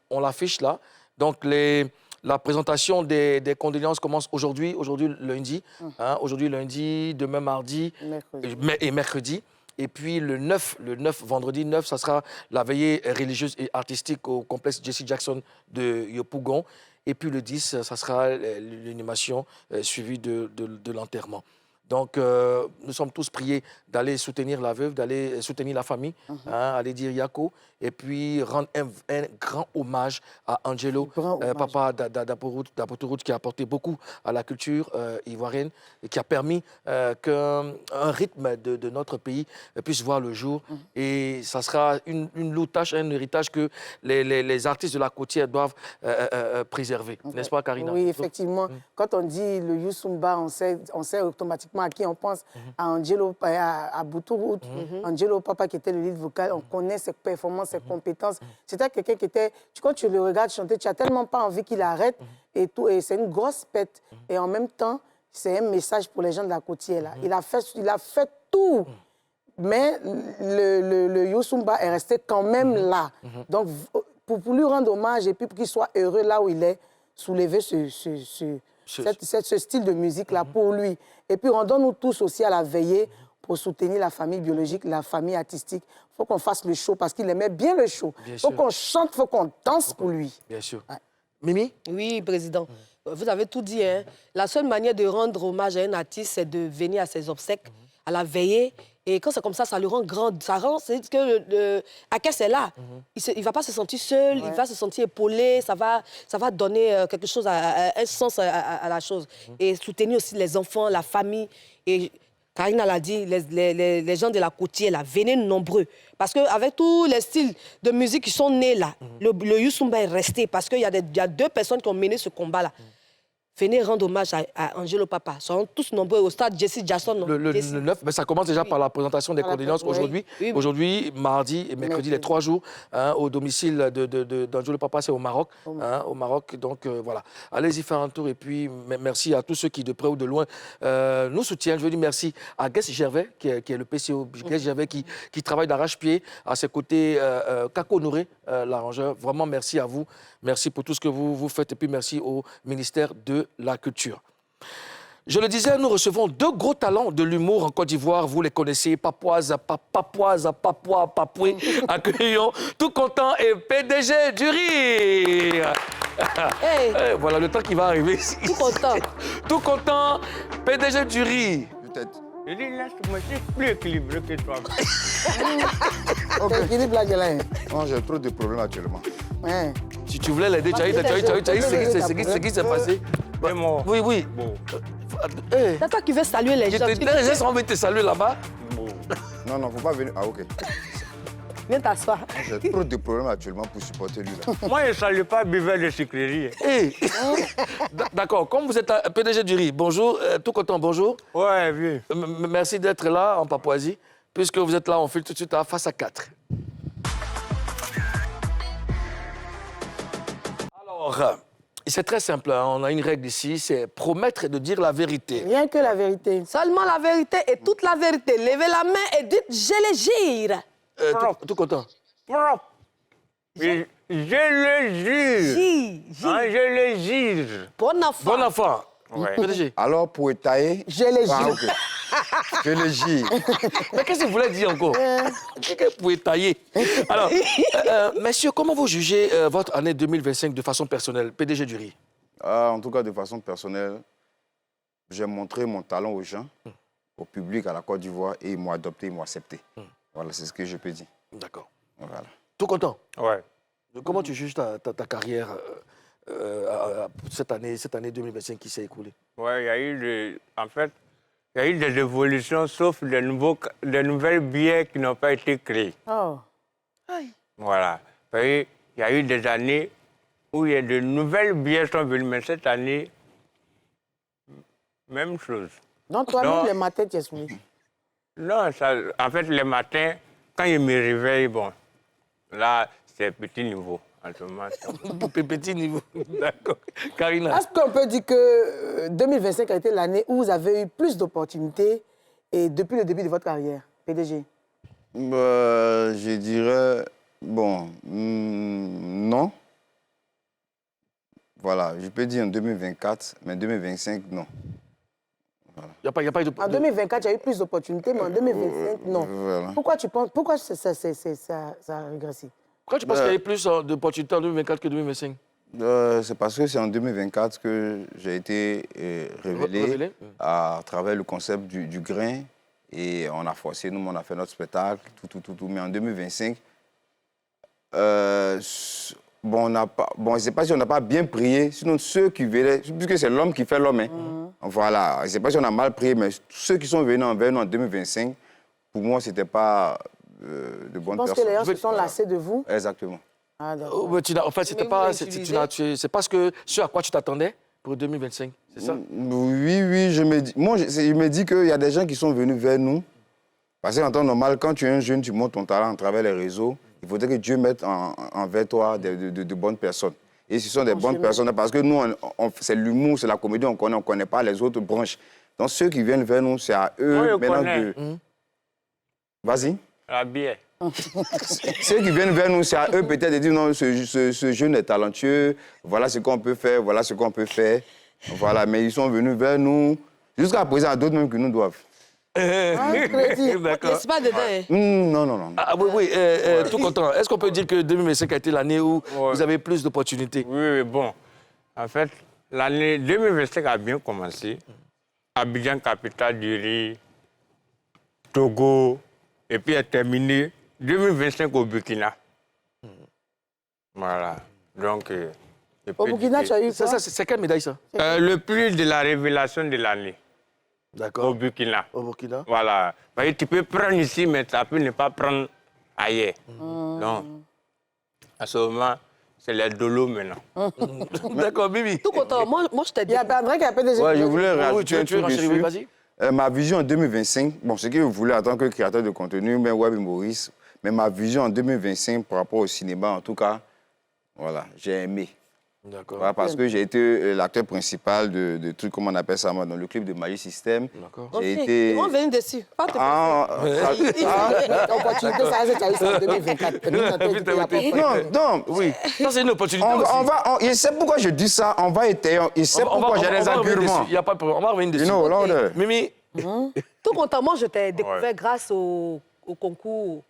on l'affiche là. Donc, la présentation des condoléances commence aujourd'hui lundi. Aujourd'hui lundi, demain mardi et mercredi. Et puis le 9, vendredi 9, ça sera la veillée religieuse et artistique au complexe Jesse Jackson de Yopougon. Et puis le 10, ça sera l'animation suivie de l'enterrement. Donc, nous sommes tous priés d'aller soutenir la veuve, d'aller soutenir la famille, aller dire Yako, et puis rendre un grand hommage à Angelo, papa d'Abotouroute, qui a apporté beaucoup à la culture ivoirienne et qui a permis qu'un rythme de notre pays puisse voir le jour. Et ça sera une lourde tâche, un héritage que les artistes de la côtière doivent préserver. N'est-ce pas, Karina? Oui, effectivement. Quand on dit le Youssumba, on sait automatiquement à qui on pense, à Angelo, à Abotouroute, Angelo Papa qui était le lead vocal, on connaît ses performances, ses compétences. C'était quelqu'un qui était, quand tu le regardes chanter, tu n'as tellement pas envie qu'il arrête et tout, et c'est une grosse pète. Et en même temps, c'est un message pour les gens de la côtière. Là. Il a fait tout, mais le Youssumba est resté quand même là. Donc, pour lui rendre hommage et puis pour qu'il soit heureux là où il est, soulever ce style de musique-là pour lui. Et puis, rendons-nous tous aussi à la veillée pour soutenir la famille biologique, la famille artistique. Il faut qu'on fasse le show parce qu'il aimait bien le show. Il faut qu'on chante, il faut qu'on danse pour lui. Bien sûr. Ouais. Mimi? Oui, Président. Vous avez tout dit. Hein? La seule manière de rendre hommage à un artiste, c'est de venir à ses obsèques, à la veillée. Et quand c'est comme ça le rend grand. Ça rend, c'est que Akès est là. Il ne va pas se sentir seul, il va se sentir épaulé. Ça va donner quelque chose, un sens à la chose. Et soutenir aussi les enfants, la famille. Et Karina l'a dit, les gens de la côtière, là, venez nombreux. Parce qu'avec tous les styles de musique qui sont nés là, le Youssumba est resté. Parce qu'il y a 2 personnes qui ont mené ce combat-là. Venez rendre hommage à Angelo Papa. Ils seront tous nombreux au stade Jesse Jackson. Le 9, mais ça commence déjà par la présentation des condoléances aujourd'hui. Oui. Aujourd'hui, mardi et mercredi, les 3 jours, au domicile d'Angelo Papa, c'est au Maroc. Au Maroc, donc voilà. Allez-y faire un tour et puis merci à tous ceux qui, de près ou de loin, nous soutiennent. Je veux dire merci à Guess Gervais, qui est le PCO. Guess Gervais qui travaille d'arrache-pied. À ses côtés, Kako Nouré, l'arrangeur. Vraiment, merci à vous. Merci pour tout ce que vous faites et puis merci au ministère de la Culture. Je le disais, nous recevons 2 gros talents de l'humour en Côte d'Ivoire. Vous les connaissez, Papoué. Accueillons Tout Content et PDG du Rire. Hey. Voilà le temps qui va arriver. Tout Content. Tout Content, PDG du Rire. Peut-être. Je dis, laisse-moi, je suis plus équilibré que toi. Non, j'ai trop de problèmes actuellement. Ouais. Si tu voulais l'aider, tu as dit ce qui s'est passé. Oui. Bon. C'est toi qui veux saluer les gens. Les gens ont envie de te saluer là-bas. Non, non, faut pas venir. Ah, ok. Viens t'asseoir. J'ai trop de problèmes actuellement pour supporter lui là. Moi, je ne salue pas buveur de sucrerie. Hey. D'accord, comme vous êtes PDG du Riz, bonjour, Tout Content, bonjour. Ouais, oui. Merci d'être là en Papouasie. Puisque vous êtes là, on file tout de suite à Face à 4. Alors, c'est très simple, hein. On a une règle ici, c'est promettre de dire la vérité. Rien que la vérité. Seulement la vérité et toute la vérité. Levez la main et dites « je le gire ». Tout Content. Je le jure. Je le jure. Bon enfant. Bon enfant. Ouais. PDG. Alors, pour étayer... Je le jure. Ah, ok. Je le gire. Mais qu'est-ce que vous voulez dire encore? Vous pouvez tailler. Alors, messieurs, comment vous jugez votre année 2025 de façon personnelle, PDG du Riz? En tout cas, de façon personnelle, j'ai montré mon talent aux gens, au public, à la Côte d'Ivoire, et ils m'ont adopté, ils m'ont accepté. Voilà, c'est ce que je peux dire. D'accord. Voilà. Tout content? Ouais. Comment tu juges ta carrière cette année 2025 qui s'est écoulée? Ouais, il y a eu en fait, il y a eu des évolutions, sauf des nouvelles billets qui n'ont pas été créés. Oh. Voilà. Il y a eu des années où il y a de nouvelles billets qui sont venus, mais cette année, même chose. Donc, toi-même, le matin, tu es soumis? Non, en fait, les matins, quand je me réveille, bon, là, c'est petit niveau. En ce moment. Petit niveau, d'accord. Karina. Est-ce qu'on peut dire que 2025 a été l'année où vous avez eu plus d'opportunités et depuis le début de votre carrière, PDG? Je dirais, bon, non. Voilà, je peux dire en 2024, mais 2025, non. Il n'y a pas eu En 2024, il y a eu plus d'opportunités, mais en 2025, non. Voilà. Pourquoi tu penses, pourquoi ça a régressé? Pourquoi tu penses qu'il y a eu plus d'opportunités en 2024 que 2025? C'est parce que c'est en 2024 que j'ai été révélé à travers le concept du grain. Et on a forcé, nous, on a fait notre spectacle, tout. Mais en 2025, bon, je ne sais pas si on n'a pas bien prié, sinon ceux qui venaient, puisque c'est l'homme qui fait l'homme. Voilà, je ne sais pas si on a mal prié, mais ceux qui sont venus envers nous en 2025, pour moi, ce n'était pas de bonnes personnes. Je pense que les gens se sont lassés de vous? Exactement. Ah, en fait, c'était pas, c'est parce que ce à quoi tu t'attendais pour 2025, c'est ça? Oui, je me dis qu'il y a des gens qui sont venus vers nous. Parce qu'en temps normal, quand tu es un jeune, tu montes ton talent à travers les réseaux. Il faudrait que Dieu mette envers toi de bonnes personnes. Et ce sont des bonnes personnes parce que nous, c'est l'humour, c'est la comédie, on ne connaît pas les autres branches. Donc ceux qui viennent vers nous, c'est à eux maintenant de... Vas-y. La bière. Ceux qui viennent vers nous, c'est à eux peut-être de dire non, ce jeune est talentueux, voilà ce qu'on peut faire, voilà ce qu'on peut faire. Voilà, mais ils sont venus vers nous. Jusqu'à présent, il y a d'autres même qui nous doivent. D'accord. C'est pas dedans. Non. Ah, oui, tout content. Est-ce qu'on peut dire que 2025 a été l'année où vous avez plus d'opportunités? Oui, bon. En fait, l'année 2025 a bien commencé. Abidjan, capitale du riz, Togo, et puis est terminé 2025 au Burkina. Voilà. Donc, au Burkina, tu as eu quoi? C'est quelle médaille, ça? Le prix de la révélation de l'année. D'accord. Au Burkina. Au Burkina. Voilà. Tu peux prendre ici, mais tu peux ne pas prendre ailleurs. Donc, à ce moment, c'est les dolos maintenant. D'accord, Bibi. Tout content. Moi, je t'ai dit. Il y a André qui a fait des Ouais, je voulais tu rajouter un truc dessus. Vas-y. Ma vision en 2025, bon, ce que je voulais en tant que créateur de contenu, mais web humoriste, mais ma vision en 2025 par rapport au cinéma, en tout cas, voilà, j'ai aimé. D'accord. Voilà, parce que j'ai été l'acteur principal de trucs, comment on appelle ça, dans le clip de Magic System. D'accord. J'ai été... Ils vont venir dessus. Pas te L'opportunité, ça a eu ça en 2024. Non, oui. Ça, c'est une opportunité aussi. Je sais pourquoi je dis ça, on va étayer, je sais pourquoi j'ai des arguments. Il n'y a pas de problème, on va revenir dessus. You know, Mimi. Tout content, moi, je t'ai découvert grâce au concours,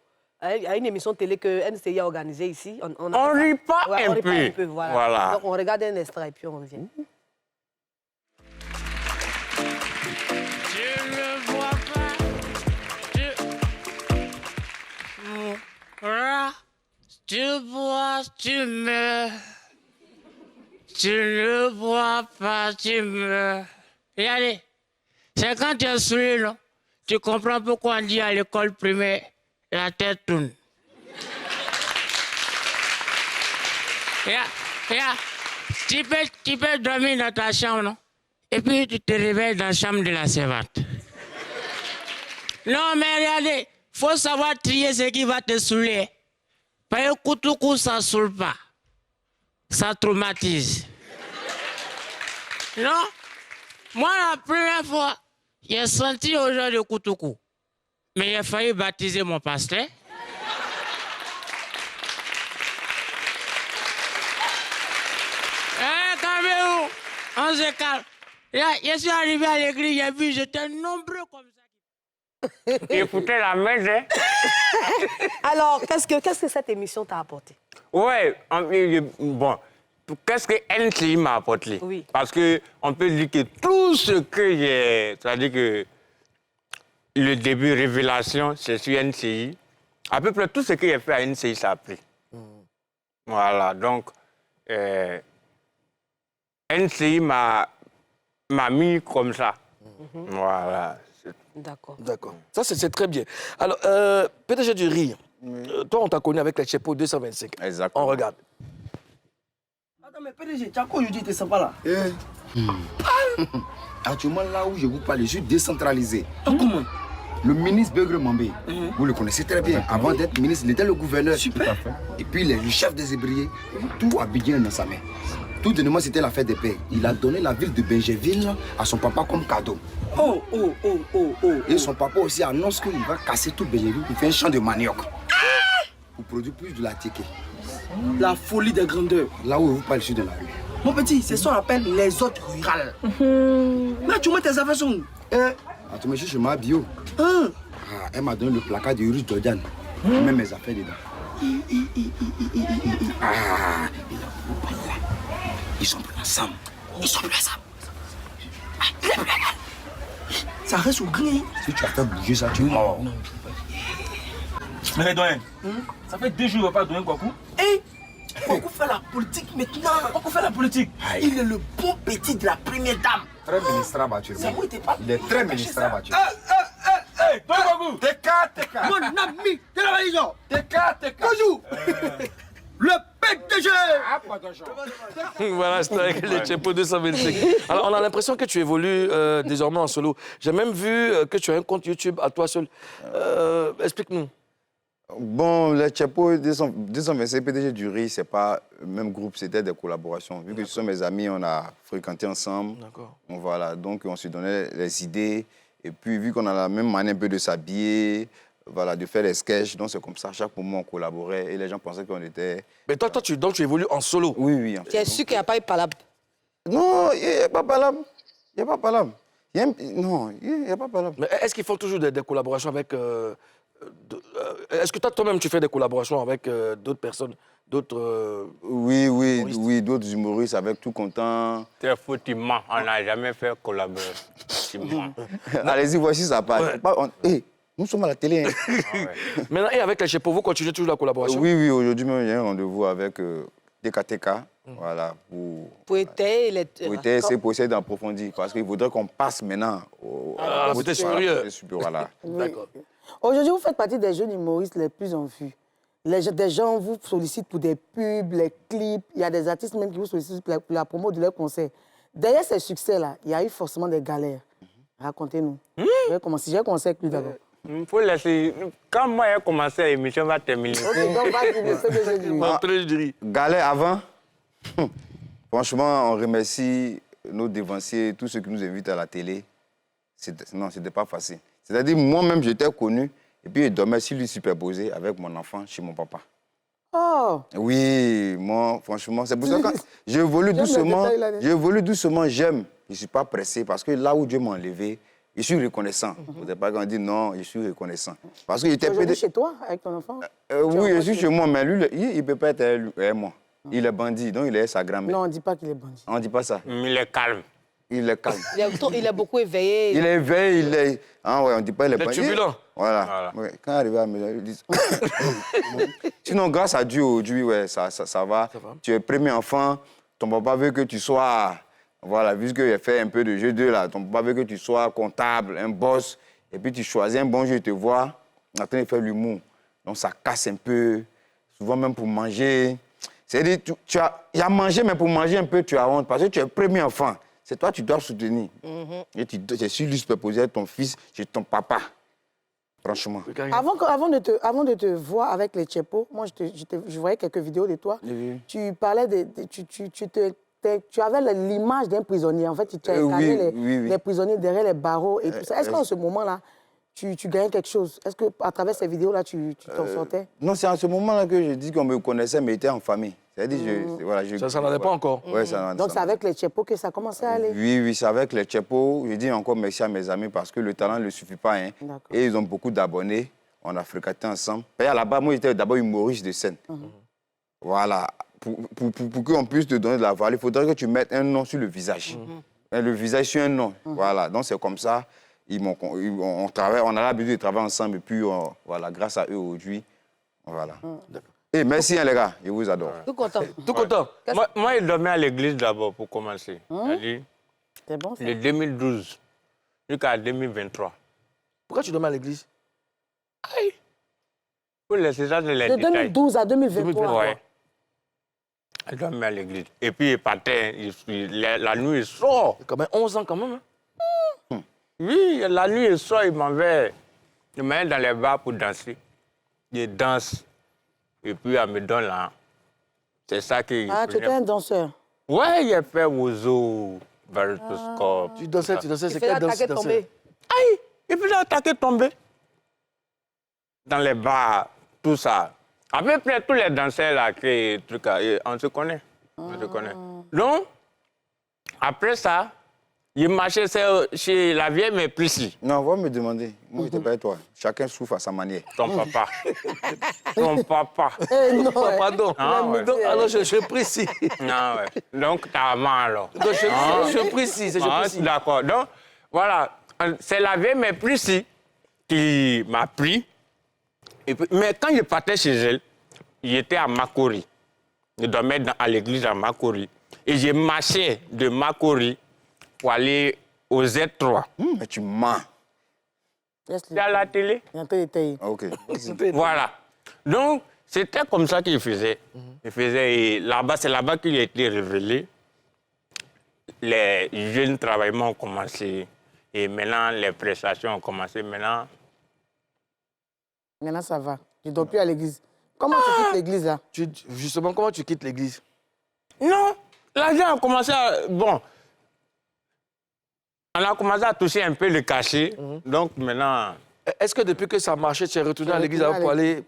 à une émission télé que NCI a organisée ici. On rit pas un peu. Voilà. Donc, on regarde un extrait et puis on revient. Tu ne vois pas, tu bois, tu meurs. Tu ne bois pas, tu meurs. Regardez, c'est quand tu es saoulé, non? Tu comprends pourquoi on dit à l'école primaire, la tête tourne. Tu peux dormir dans ta chambre, non? Et puis tu te réveilles dans la chambre de la servante. Non, mais regardez, faut savoir trier ce qui va te saouler. Parce que Koutoukou, ça ne saoule pas. Ça traumatise. Non? Moi, la première fois, j'ai senti au genre de Koutoukou. Mais j'ai failli baptiser mon pasteur. Calmez-vous, on se calme. Je suis arrivé à l'église, j'ai vu, j'étais nombreux comme ça. Écoutez la messe, hein? Alors, qu'est-ce que cette émission t'a apporté? Ouais, bon, qu'est-ce que NCI m'a apporté? Oui. Parce qu'on peut dire que tout ce que j'ai, c'est-à-dire que le début, révélation, c'est sur NCI. À peu près tout ce que j'ai fait à NCI, ça a pris. Voilà, donc, NCI m'a mis comme ça. Voilà. D'accord. D'accord. Ça, c'est très bien. Alors, PDG du riz, toi, on t'a connu avec les Chepo 225. Exactement. On regarde. Attends, mais PDG, tu as quoi aujourd'hui, t'es sympa là? Actuellement, là où je vous parle, je suis décentralisé. Comment? Le ministre Beugre Mambé, vous le connaissez très bien. Avant d'être ministre, il était le gouverneur. Super. Et puis, il est le chef des ébriers. Tout Abidjan dans sa main. Tout de moi, c'était la fête des paix. Il a donné la ville de Benjerville à son papa comme cadeau. Oh. Et son papa aussi annonce qu'il va casser tout Benjerville pour faire un champ de manioc. Pour produire plus de la ticket. La folie des grandeurs. Là où vous parlez, je suis de la rue. Mon petit, c'est ce qu'on appelle les autres rurales. Mais tu mets tes affaires sur où? Attends, mais je suis chez ma bio. Elle m'a donné le placard de Urus Jordan. Je mets mes affaires dedans. Ils sont plus ensemble. Ça reste au gris. Si tu as fait bouger ça, tu es mort. Mais Doyen, ça fait 2 jours qu'il ne va pas donner Kwaku. Kwaku fait la politique maintenant. Kwaku fait la politique. Il est le bon petit de la première dame. Très ministrable, actuellement. Il est très ministrable, actuellement. Kwaku. TK. Mon ami de la religion. TK. Bonjour. Le PDG. Voilà, c'était avec les Chepo 225. Alors, on a l'impression que tu évolues désormais en solo. J'ai même vu que tu as un compte YouTube à toi seul. Explique-nous. Bon, les Chepo 225 PDG du riz, c'est pas le même groupe, c'était des collaborations. Vu que ce sont mes amis, on a fréquenté ensemble. D'accord. Voilà, donc on se donnait les idées. Et puis, vu qu'on a la même manière un peu de s'habiller, voilà, de faire des sketchs, donc c'est comme ça, chaque moment on collaborait et les gens pensaient qu'on était... Mais toi, tu évolues en solo? Oui. Tu es sûr qu'il n'y a pas eu Palab? Non, il n'y a pas Palab. Il n'y a pas Palab. Non, il n'y a pas Palab. Mais est-ce qu'ils font toujours des collaborations avec... Est-ce que toi-même, tu fais des collaborations avec d'autres personnes, d'autres... Oui, d'autres humoristes avec Tout Content. C'est faux, tu mens. On n'a jamais fait collaborer. Tu mens. Allez-y, voici ça passe. Nous sommes à la télé. Maintenant, et avec les Chepo, vous continuez toujours la collaboration? Oui, aujourd'hui, il y a un rendez-vous avec DKTK. Voilà, pour étayer pour essayer d'approfondir. Parce qu'il faudrait qu'on passe maintenant à la vitesse supérieure. Voilà. D'accord. Aujourd'hui, vous faites partie des jeunes humoristes les plus en vue. Des gens vous sollicitent pour des pubs, les clips. Il y a des artistes même qui vous sollicitent pour la promo de leurs concerts. Derrière ces succès-là, il y a eu forcément des galères. Racontez-nous. J'ai commencé avec lui d'abord. Il faut laisser... Quand moi j'ai commencé, l'émission va terminer. Galère avant. Franchement, on remercie nos dévanciers, tous ceux qui nous invitent à la télé. Non, ce n'était pas facile. C'est-à-dire, moi-même, j'étais connu, et puis je dormais sur lui superposé avec mon enfant chez mon papa. Oh! Oui, moi, franchement, c'est pour ça que j'évolue doucement, j'aime. Je ne suis pas pressé, parce que là où Dieu m'a enlevé, je suis reconnaissant. Il ne faut pas qu'on dise non, je suis reconnaissant. Parce que j'étais chez toi, avec ton enfant? Oui, je suis chez moi, mais lui, il ne peut pas être avec moi. Il est bandit, donc il est sa grand-mère. Non, on ne dit pas qu'il est bandit. On ne dit pas ça. Il est calme. Il est calme. Il est beaucoup éveillé. Il est éveillé, il est... Ah ouais, on ne dit pas il est bandit. Il est turbulent. Voilà. Ouais, quand il arrive à la maison, il dit... Sinon, grâce à Dieu, aujourd'hui, ouais, ça va. Tu es premier enfant, ton papa veut que tu sois... Voilà, vu qu'il a fait un peu de jeu d'eux, là, ton papa veut que tu sois comptable, un boss, et puis tu choisis un bon jeu, tu te vois en train de faire l'humour. Donc ça casse un peu, souvent même pour manger. C'est-à-dire, il y a mangé, mais pour manger un peu, tu as honte, parce que tu es premier enfant. C'est toi, tu dois soutenir. Et je suis lui superposé ton fils, chez ton papa. Franchement. Avant de te voir avec les Chepo, moi, je voyais quelques vidéos de toi. Oui. Tu parlais tu avais l'image d'un prisonnier. En fait, tu as incarné les prisonniers derrière les barreaux et tout ça. Est-ce qu'en ce moment-là, tu gagnais quelque chose? Est-ce qu'à travers ces vidéos-là, tu t'en sortais? Non, c'est en ce moment-là que je dis qu'on me connaissait, mais était en famille. C'est-à-dire, ça n'allait pas encore. Ouais, donc, c'est avec les Chepo que ça commençait à aller? Oui, c'est avec les Chepo. Je dis encore merci à mes amis parce que le talent ne suffit pas. Hein. Et ils ont beaucoup d'abonnés. On a fréquenté ensemble. Là-bas, moi, j'étais d'abord humoriste de scène. Voilà. Pour qu'on puisse te donner de la valeur, il faudrait que tu mettes un nom sur le visage. Le visage sur un nom. Voilà. Donc, c'est comme ça. on travaille, on a l'habitude de travailler ensemble. Et puis, voilà, grâce à eux aujourd'hui, voilà. Et merci, hein, les gars. Je vous adore. Tout content. Tout content. Moi, il dormait à l'église d'abord pour commencer. C'est bon, ça. De 2012 jusqu'à 2023. Pourquoi tu dormais à l'église? Aïe. Pour laisser ça, c'est les De détails. 2012 à 2023. Ouais. Il dormait à l'église. Et puis, il partait. La nuit, il sort. Quand même 11 ans, quand même. Hein? Oui, la nuit, il sort, il m'envoie dans les bars pour danser. Il danse. Et puis, elle me donne là. C'est ça qui... Ah, tu étais un danseur. Ouais, il a fait Wozo, Baritoscope. Tu dansais, c'est quelle danse tu dansais? Aïe, il faisait attaquer tomber. Dans les bars, tout ça. À peu près tous les danseurs là, on se connaît. On se connaît. Donc, après ça, il marchait chez la vieille méprise. Non, va me demander. Moi, je ne sais pas toi. Chacun souffre à sa manière. Ton papa. Ton papa. Non, pardon. Ah, ouais. Alors, je précise. Ah, ouais. Donc, ta maman alors. Donc, je précise. D'accord. Donc, voilà. C'est la vieille méprise qui m'a pris. Et puis, mais quand je partais chez elle, j'étais à Makori. Je dormais à l'église à Makori. Et je marchais de Makori pour aller au Z3. Mais tu mens. C'est à la télé. Ok. Voilà. Donc, c'était comme ça qu'il faisait. Il faisait, et là-bas, c'est là-bas qu'il a été révélé. Les jeunes travaillements ont commencé. Et maintenant, les prestations ont commencé. Maintenant, ça va. Tu ne dors plus à l'église. Comment tu quittes l'église, là? Justement, comment tu quittes l'église? Non, l'argent a commencé à... Bon, on a commencé à toucher un peu le cachet. Donc maintenant... Est-ce que depuis que ça marchait, tu es retourné à l'église pour aller...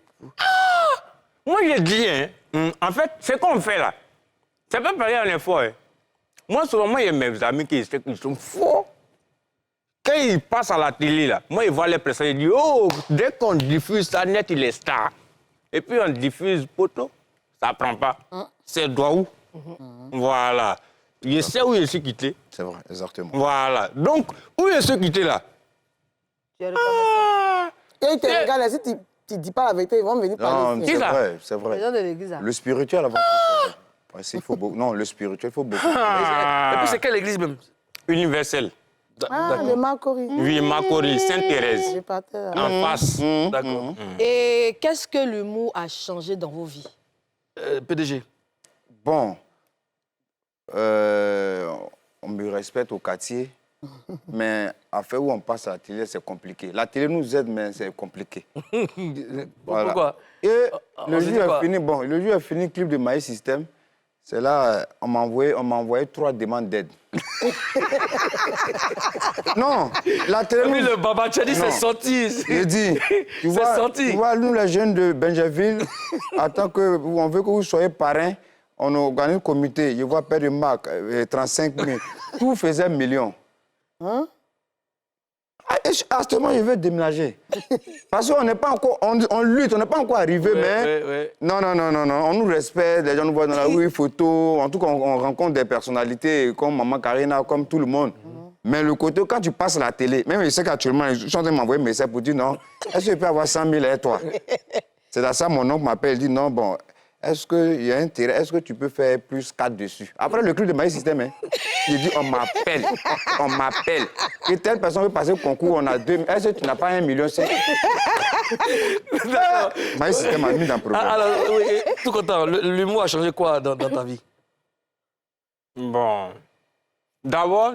Moi, j'ai dit, en fait, ce qu'on fait là, c'est pas pareil en effort. Moi, souvent, moi, il y a mes amis qui sont faux. Quand ils passent à la télé, là, moi, ils voient les personnes, ils disent, oh, dès qu'on diffuse ça, net, il est star. Et puis, on diffuse poteau, ça ne prend pas. C'est doigt où? Voilà. Je sais où je suis quitté. C'est vrai, exactement. Voilà. Donc, où je suis quitté, là? Et ils te regardent, si tu ne dis pas la vérité, ils vont venir parler. Non, c'est vrai, c'est vrai. Les gens de l'église, là. Le spirituel avant tout. Il faut beaucoup. Non, le spirituel, il faut beaucoup. Et puis, c'est quelle église même? Universelle. Ah, le Makori. Oui, Makori, Sainte-Thérèse. En face. D'accord. Et qu'est-ce que l'humour a changé dans vos vies? PDG. Bon, on me respecte au quartier, mais à faire où on passe à la télé, c'est compliqué. La télé nous aide, mais c'est compliqué. Voilà. Pourquoi? Et le jour est fini, clip de My System. C'est là, on m'a envoyé 3 demandes d'aide. Non, la télé... Oui, le Baba Tchadi s'est sorti. Je dis, tu vois, nous les jeunes de Benjaville, on veut que vous soyez parrains, on organise un comité, je vois Père de Marc, 35 000, tout faisait 1 million. Hein? À ce moment, je veux déménager. Parce qu'on n'est pas encore, on lutte, on n'est pas encore arrivé, mais... Non, on nous respecte, les gens nous voient dans la rue, photos, en tout cas, on rencontre des personnalités comme Maman Karina, comme tout le monde. Mais le côté, quand tu passes à la télé, même je sais qu'actuellement, ils sont en train de m'envoyer un message pour dire non, est-ce que tu peux avoir 100 000 et toi? C'est à ça mon oncle m'appelle, il dit non, bon, est-ce qu'il y a intérêt, est-ce que tu peux faire plus 4 dessus? Après le clip de My System, il dit on m'appelle. Et telle personne veut passer le concours, on a 2 000. Est-ce que tu n'as pas 1,5 million? My System a mis dans le problème. Alors, oui, tout content, l'humour a changé quoi dans ta vie? Bon, d'abord,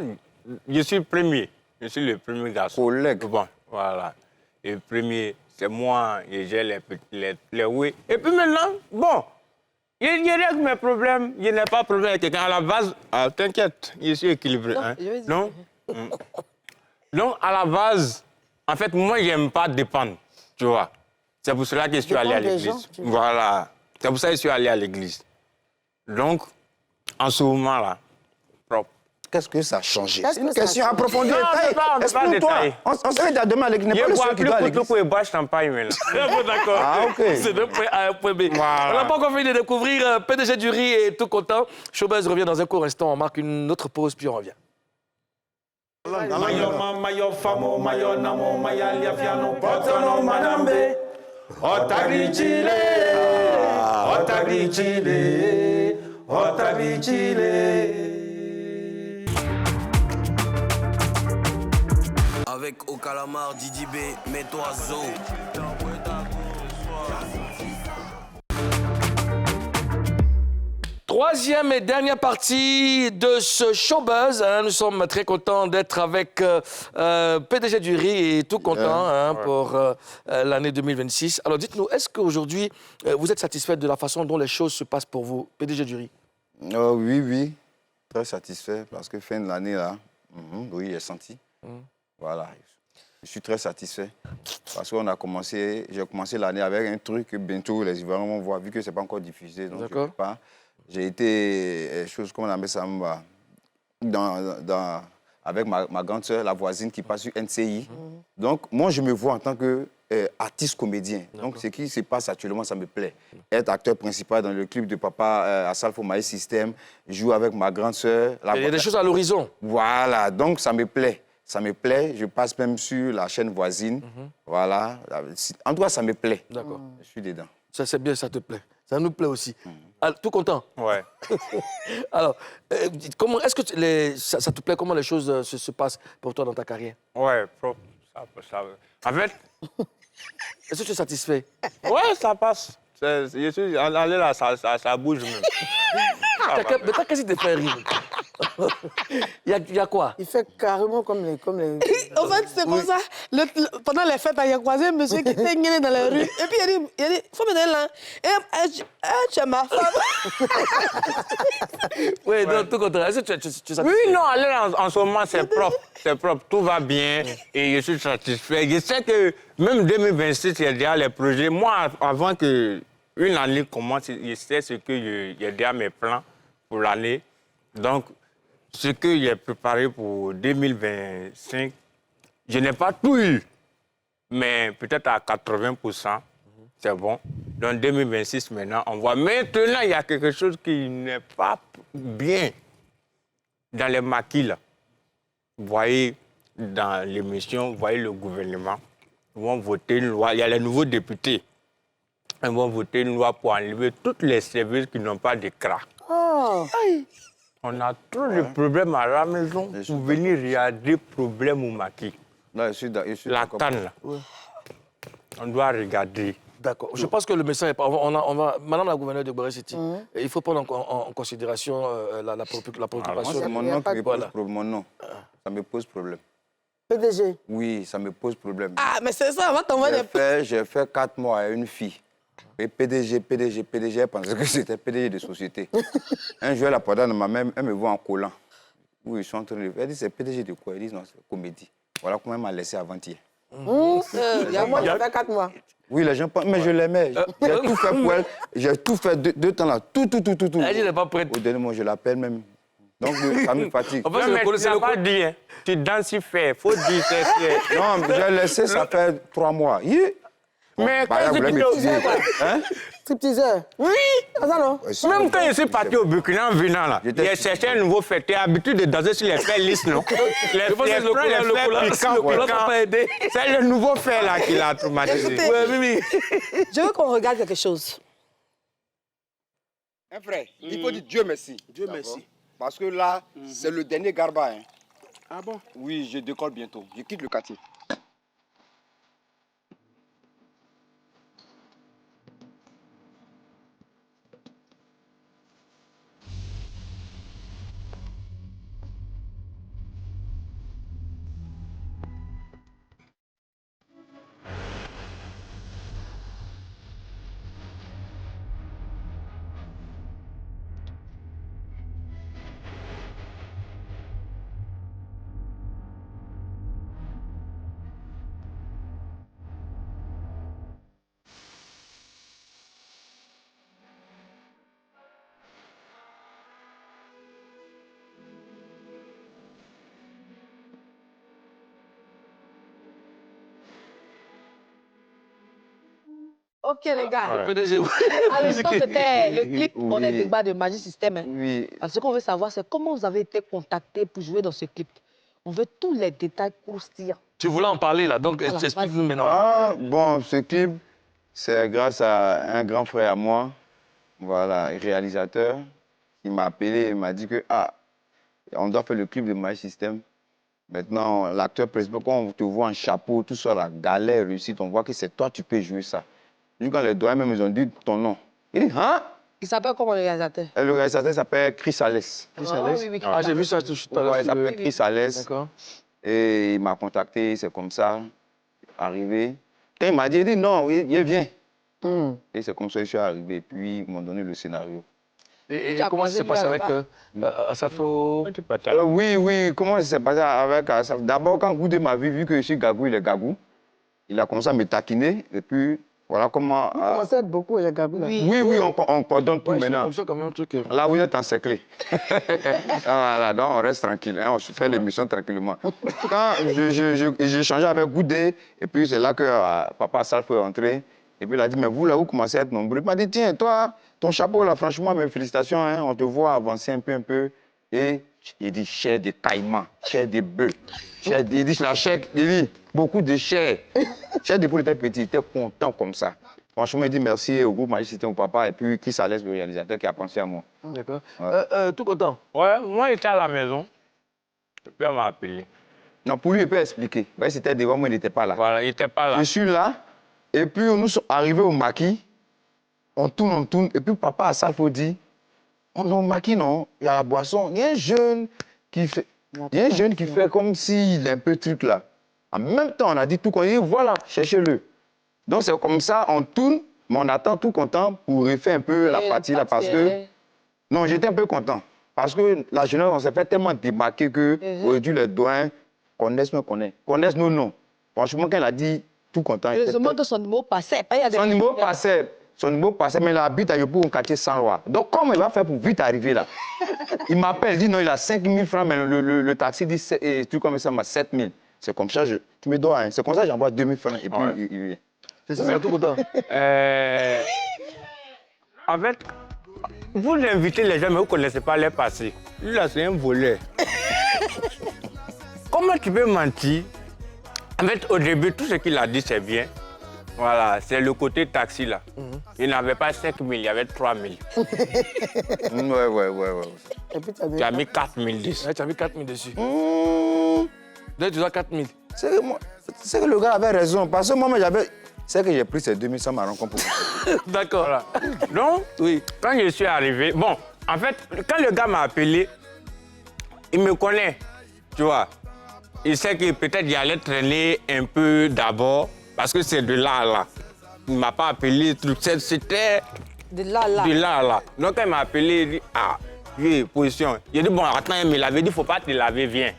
je suis premier. Je suis le premier garçon. Collègue. Bon, voilà. Et le premier, c'est moi, j'ai les oui. Et puis maintenant, bon, je règle mes problèmes. Je n'ai pas de problème avec quelqu'un. À la base, t'inquiète, je suis équilibré. Non, donc, à la base, en fait, moi, je n'aime pas dépendre, tu vois. C'est pour cela que je suis allé à l'église. Voilà. C'est pour ça que je suis allé à l'église. Donc, en ce moment-là, propre. Qu'est-ce que ça a changé? C'est une question approfondie. On ne pas détailler. On sait que demain à l'église, n'est pas le seul qui doit à l'église. Je bois champagne maintenant. D'accord. Ah, ok. C'est de point A à un point B. Voilà. On n'a pas encore fini de découvrir PDG du riz et tout content. Showbuzz revient dans un court instant. On marque une autre pause, puis on revient. Mayo mayo famo mayo namo maya liafiano botono madambe. Otagrichile, otagrichile, otagrichile. Avec au calamar Didi B, mets-toi Zo. Troisième et dernière partie de ce showbuzz. Nous sommes très contents d'être avec PDG du riz et tout content pour l'année 2026. Alors dites-nous, est-ce qu'aujourd'hui, vous êtes satisfait de la façon dont les choses se passent pour vous, PDG du riz? Oui, très satisfait parce que fin de l'année, là, oui, j'ai senti. Voilà, je suis très satisfait parce qu'on a commencé, j'ai commencé l'année avec un truc que bientôt les Ivoiriens vont voir, vu que ce n'est pas encore diffusé, donc je ne peux pas. J'ai été, chose comme on appelle ça, avec ma grande sœur, la voisine qui passe sur NCI. Donc, moi, je me vois en tant qu'artiste comédien. Donc, ce qui se passe actuellement, ça me plaît. Être acteur principal dans le clip de Papa à Salfo My System, jouer avec ma grande sœur. Il y a des choses à l'horizon. Voilà, donc ça me plaît. Ça me plaît. Je passe même sur la chaîne voisine. Voilà. En tout cas, ça me plaît. D'accord. Je suis dedans. Ça, c'est bien, ça te plaît. Ça nous plaît aussi. Alors, tout content? Ouais. Alors, est-ce que ça te plaît? Comment les choses se passent pour toi dans ta carrière? Ouais, ça. En fait... Est-ce que tu es satisfait? Ouais, ça passe. Je suis allé là, ça bouge même. Mais t'as quasi te fait rire. Il y a quoi? Il fait carrément comme les... En fait, c'est comme ça. Pendant les fêtes, il y a croisé un monsieur qui était gagné dans la rue. Et puis il a dit, faut me donner là. Et tu es ma femme. Oui, donc tout contraire. Est-ce que tu es satisfait? Oui, non, aller en ce moment, c'est propre. C'est propre, tout va bien et je suis satisfait. Je sais que même 2026, il y a déjà les projets. Moi, avant qu'une année commence, je sais ce que il y a déjà mes plans pour l'année. Donc, ce que j'ai préparé pour 2025, je n'ai pas tout eu, mais peut-être à 80%, c'est bon. Dans 2026, maintenant, on voit. Maintenant, il y a quelque chose qui n'est pas bien dans les maquis, là. Vous voyez, dans l'émission, vous voyez le gouvernement, ils vont voter une loi. Il y a les nouveaux députés. Ils vont voter une loi pour enlever tous les services qui n'ont pas de CRA. On a trop de problèmes à la maison pour venir regarder problèmes au maquis. Là, je suis la canne, là. Ouais. On doit regarder. D'accord. Je pense que le message est pas... Madame la gouverneure de Boré City, il faut prendre en considération la préoccupation. C'est mon nom qui me pose problème. Mon nom. Ça me pose problème. PDG? Oui, ça me pose problème. Ah, mais c'est ça, on va t'envoyer des... J'ai fait 4 mois à une fille. Et PDG, elle pensait que c'était PDG de société. Un jour, elle a parlé dans ma main, elle me voit en collant. Oui, ils sont en train de... Elle dit, c'est PDG de quoi? Elle dit, non, c'est comédie. Voilà comment elle m'a laissé avant-hier. Il y a moi, j'ai fait 4 mois. Oui, les gens pensent, mais je l'aimais. J'ai tout fait pour elle. J'ai tout fait 2 temps là. Tout. Elle n'est pas prête. Au dernier moment, je l'appelle même. Donc, ça me fatigue. En fait, tu n'as pas dit, hein. Tu danses si fait. Faut dire c'est... Non, j'ai laissé, ça fait 3 mois. Mais quand stripteaseur. Oui. Non. Même quand je suis parti au Burkina en venant là, j'ai cherché un nouveau fait. Tu as l'habitude de danser sur les faits lisses, non? Les faits piquants. C'est le nouveau fait là qui l'a traumatisé. Je veux qu'on regarde quelque chose. Un frère, il faut dire Dieu merci. Dieu merci. Parce que là, c'est le dernier Garba. Hein. Ah bon? Oui, je décolle bientôt. Je quitte le quartier. Ok, les gars. PDG. À l'instant, c'était le clip On est débat de Magic System. Hein. Oui. Alors, ce qu'on veut savoir, c'est comment vous avez été contacté pour jouer dans ce clip. On veut tous les détails croustillants. Tu voulais en parler là, donc Voilà, explique-nous maintenant. Ah, bon, ce clip, c'est grâce à un grand frère à moi, voilà, réalisateur, qui m'a appelé et m'a dit que, on doit faire le clip de My System. Maintenant, l'acteur principal, quand on te voit en chapeau, tout ça, la galère, réussite, on voit que c'est toi, tu peux jouer ça. Quand les doigts même, ils ont dit ton nom. Il dit, hein? Il s'appelle comment le réalisateur? Le réalisateur s'appelle Chris Alès. Chris Alès? Oui, oui. Ah, j'ai vu ça tout à l'heure. Il s'appelle Chris Alès. D'accord. Et il m'a contacté, c'est comme ça, arrivé. Quand il m'a dit, non, il vient. Et c'est comme ça que je suis arrivé. Puis, ils m'ont donné le scénario. Et comment ça s'est passé avec Asafo? Oui, comment ça s'est passé avec Asafo? D'abord, quand Goudé m'a vu que je suis Gagou, il est Gagou, il a commencé à me taquiner. Et puis, voilà comment... Vous commencez à être beaucoup, les Gabou. Oui, on coordonne tout maintenant. Comme ça, quand même, un truc... Là, vous êtes encerclé. Voilà, donc on reste tranquille. On se fait l'émission tranquillement. Quand j'ai changé avec Goudé, et puis c'est là que Papa Salfo est entré. Et puis il a dit, mais vous, là, vous commencez à être nombreux. Il m'a dit, tiens, toi, ton chapeau, là, franchement, mes félicitations, hein, on te voit avancer un peu. Et il dit, chair de caïman, chair de bœuf. Il dit, la chair, il dit, beaucoup de chair. Chair de poule était petit, il était content comme ça. Franchement, il dit merci au groupe Magic System, au papa, et puis qui s'allait le réalisateur qui a pensé à moi. D'accord. Ouais. Tout content? Ouais, moi, j'étais à la maison. Le père m'a appelé. Non, pour lui, il peut expliquer. Ouais, c'était devant moi, il n'était pas là. Voilà, il n'était pas là. Je suis là, et puis nous sommes arrivés au maquis. On tourne, et puis papa à Salfo dit, on est au maquis, non, il y a la boisson. Il y a un jeune qui fait, comme s'il est un peu truc là. En même temps, on a dit tout qu'on dit, voilà, cherchez-le. Donc c'est comme ça, on tourne, mais on attend tout content pour refaire un peu la partie là, parce que... Non, j'étais un peu content. Parce que la jeunesse, on s'est fait tellement démarquer que aujourd'hui les doyens connaissent nos noms. Franchement, quand elle a dit tout content... Je demande que son numéro passait. Son numéro passait, mais il habite à Yopou, un quartier sans loi. Donc, comment il va faire pour vite arriver là? Il m'appelle, il dit non, il a 5 000 francs, mais le taxi dit, tout comme ça, 7 000. C'est comme ça, tu me dois, hein. C'est comme ça, j'envoie 2 000 francs et puis il vient. C'est ça, tout content. En fait, vous invitez les gens, mais vous ne connaissez pas leur passé. Lui, là, c'est un voleur. Comment tu peux mentir? En fait, au début, tout ce qu'il a dit, c'est bien. Voilà, c'est le côté taxi, là. Il n'avait pas 5 000, il y avait 3 000. Ouais. Et puis, tu as mis 4 000 dessus. Ouais, tu as mis 4 000 dessus. Donc, tu dois 4 000. C'est que le gars avait raison, parce que moi, j'avais... C'est que j'ai pris ces 2 000 sans ma rencontre pour... D'accord. Voilà. Donc, oui, quand je suis arrivé... Bon, en fait, quand le gars m'a appelé, il me connaît, tu vois. Il sait que peut-être il allait traîner un peu d'abord, parce que c'est de là à là. Il ne m'a pas appelé, c'était... De là à là. De là à là. Donc, quand il m'a appelé, il dit, oui, position. Il a dit, bon, attends, il me l'avait dit, il ne faut pas te laver, viens.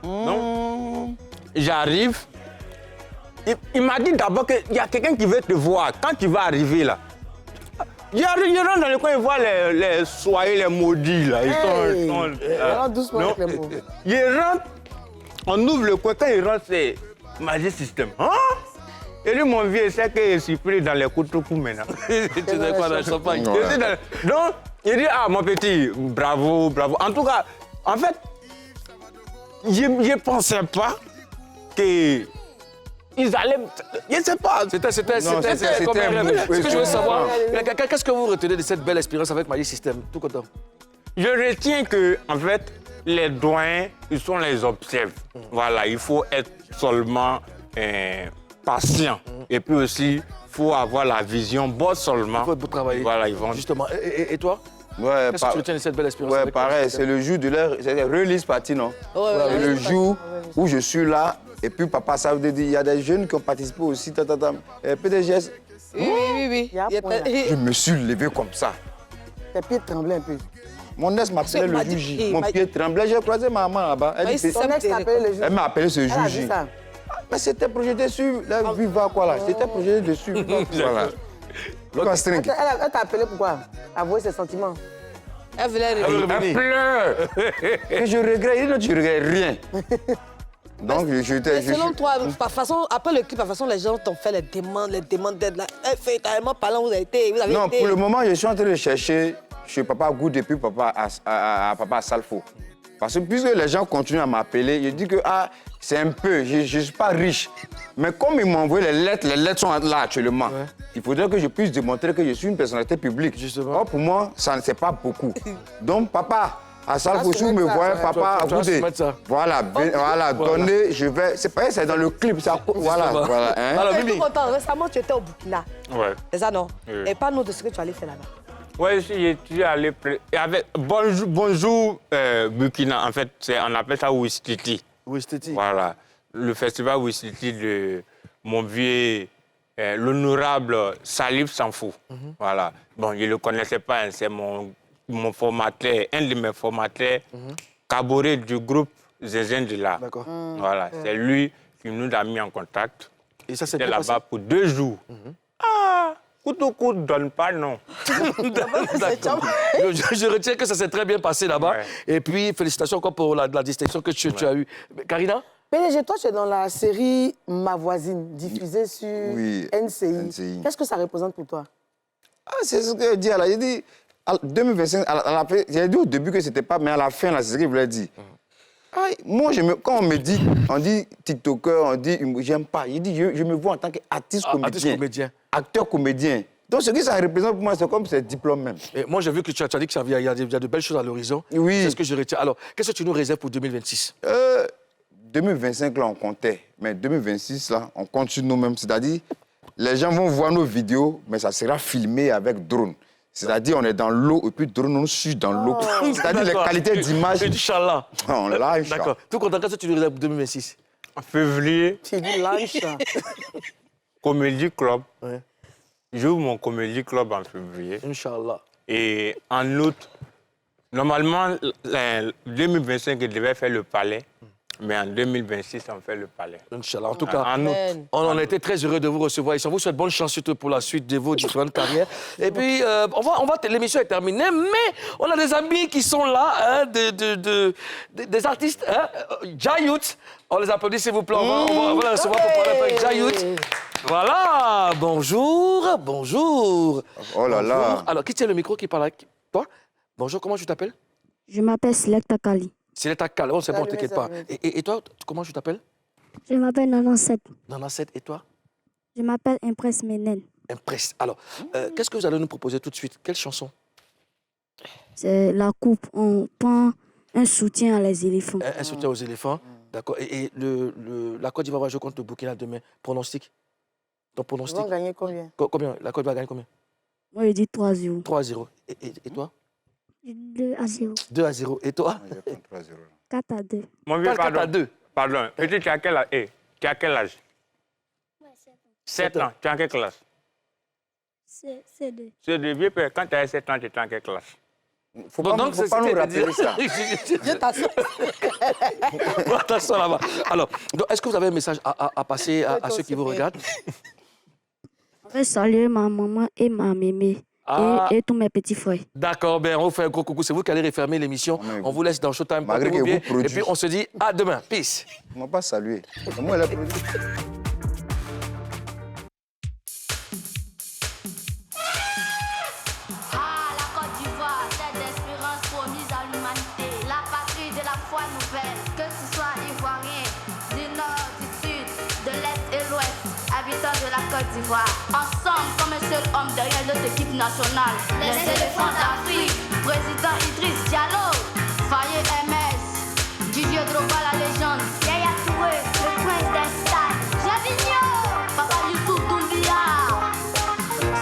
Donc, j'arrive. Il m'a dit d'abord qu'il y a quelqu'un qui veut te voir. Quand tu vas arriver là, il rentre dans le coin, il voit les soyeux, les maudits là. Ils sont doucement avec les mots. Il rentre, on ouvre le coin, quand il rentre, c'est Magic System. Hein? Et lui, mon vieux, c'est qu'il s'est pris dans les couteaux maintenant. Tu sais quoi, dans le champagne. Donc, il dit, mon petit, bravo. En tout cas, en fait, je ne pensais pas que... Ils allaient... Je ne sais pas. C'était comme un rêve. Ce que je veux savoir, qu'est-ce que vous retenez de cette belle expérience avec Magic System? Tout content. Je retiens que, en fait, les doyens, ils sont les observent. Voilà, il faut être seulement patient. Et puis aussi, il faut avoir la vision bonne seulement. Il faut travailler. Voilà, ils vont... Justement. Et toi? Ouais, qu'est-ce que tu retiens de cette belle expérience? Ouais, pareil, c'est le jour de leur release party, non? C'est le jour où je suis là, et puis papa, ça veut dire, il y a des jeunes qui ont participé aussi, PDGS. Oui. Je me suis levé comme ça. Tes pieds tremblaient un peu. Mon ex m'appelait le jour J. Mon pied tremblait, j'ai croisé ma maman là-bas. Elle m'a appelé ce jour J. Mais c'était projeté sur la Viva, quoi là. C'était projeté dessus. Voilà. Elle t'a appelé pourquoi? Avouer ses sentiments. Elle voulait revenir. Elle pleure. Et je regrette. Il dit non, tu regrettes rien. Donc, selon toi, après le clip, de toute façon, les gens t'ont fait les demandes d'aide là. Fatalement parlant, vous avez été. Non, pour le moment, je suis en train de chercher chez Papa Goud et puis Papa Salfo. Parce que puisque les gens continuent à m'appeler, je dis que c'est un peu, je ne suis pas riche. Mais comme ils m'ont envoyé les lettres sont là actuellement. Ouais. Il faudrait que je puisse démontrer que je suis une personnalité publique. Justement. Or, pour moi, ça ne c'est pas beaucoup. Donc, papa, à Salfoussou, me voyez, papa, écoutez, voilà, donnez, je vais, c'est pas c'est dans le clip, ça, voilà. Hein. Alors, Mimi. Récemment, tu étais au Burkina. Ouais. C'est ça, non? Oui. Et parle-nous de ce que tu allais faire là-bas. Oui, je suis allé avec Bonjour Burkina, en fait, on appelle ça Ouistiti. Ouistiti. Voilà, le festival Ouistiti de mon vieux, l'honorable Salif Sanfou. Voilà, bon, je ne le connaissais pas, hein, c'est mon formateur, un de mes formateurs, Kaboré du groupe Zézén de là. D'accord. Voilà, c'est lui qui nous a mis en contact. Et ça, c'était là-bas pour 2 jours. Coup donne pas, non. D'accord. Je retiens que ça s'est très bien passé là-bas. Ouais. Et puis, félicitations encore pour la distinction que tu as eue. Karina? PDG, toi, tu es dans la série Ma voisine, diffusée sur NCI. Qu'est-ce que ça représente pour toi? C'est ce que je dis. J'ai dit, 2025, j'ai dit au début que c'était pas, mais à la fin, c'est ce que je voulais dire. Moi, quand on me dit, TikToker, on dit, j'aime pas. Je me vois en tant qu'artiste comédien. Acteur comédien. Donc, ce que ça représente pour moi, c'est comme ce diplôme même. Et moi, j'ai vu que tu as dit qu'il y a de belles choses à l'horizon. Oui. C'est ce que je retiens. Alors, qu'est-ce que tu nous réserves pour 2026? 2025, là, on comptait. Mais 2026, là, on compte sur nous-mêmes. C'est-à-dire, les gens vont voir nos vidéos, mais ça sera filmé avec drone. C'est-à-dire, on est dans l'eau et puis drone, on suit dans l'eau. C'est-à-dire, les qualités d'image. Inch'Allah. On lâche. D'accord. Tout content, qu'est-ce que tu nous réserves pour 2026? En février. Tu dis lâche. Comédie Club. Ouais. J'ouvre mon Comédie Club en février. Inch'Allah. Et en août, normalement, 2025, je devais faire le palais. Mais en 2026, on fait le palais. Inch'Allah. En tout cas, on a été très heureux de vous recevoir ici. On vous souhaite bonne chance surtout pour la suite de vos différentes carrières. Et puis, l'émission est terminée, mais on a des amis qui sont là, hein, des artistes. Hein, Jayout, on les applaudit s'il vous plaît. On va les recevoir pour parler avec Jayout. Voilà, bonjour, bonjour. Oh là là. Alors, qui tient le micro, qui parle avec toi? Bonjour, comment tu t'appelles? Je m'appelle Selecta Kali. Selecta Kali, oh, c'est bon, t'inquiète pas. Et toi, comment tu t'appelles? Je m'appelle Nana7. Nana7, et toi? Je m'appelle Impress Menen. Impress. Alors, qu'est-ce que vous allez nous proposer tout de suite? Quelle chanson? C'est la coupe. On prend un soutien à les éléphants. Un soutien aux éléphants, d'accord. Et la Côte d'Ivoire va jouer contre le Burkina demain. Pronostic? Ton pronostic? Ils vont gagner combien? Combien? La Côte va gagner combien? Moi, je dis 3-0. 3-0. Et toi? 2-0. 2-0. Et toi? 4-2. Mon vieux, 4-2. Pardon. Petit, tu as quel âge? Tu as quel âge? 7 ans. Tu es en quelle classe? C2. C2. Vieux père, quand tu as 7 ans, tu es en quelle classe? Faut pas nous rappeler ça. Je t'assure. Attention là-bas. Alors, est-ce que vous avez un message à passer à ceux qui vous regardent? Je vais saluer ma maman et ma mémé. Et tous mes petits frères. D'accord, ben on vous fait un gros coucou. C'est vous qui allez refermer l'émission. On vous laisse dans Showtime. Malgré que bien. vous produisez. Et puis on se dit à demain. Peace. On ne m'a pas salué. Comment elle a produit? Côte d'Ivoire, ensemble comme un seul homme derrière notre équipe nationale. Les éléphants d'Afrique, président Idriss Diallo, Faye MS, Didier Drogba la légende, Yaya Touré, le prince des stades, Javinho, Papa Youssouf Doumbia.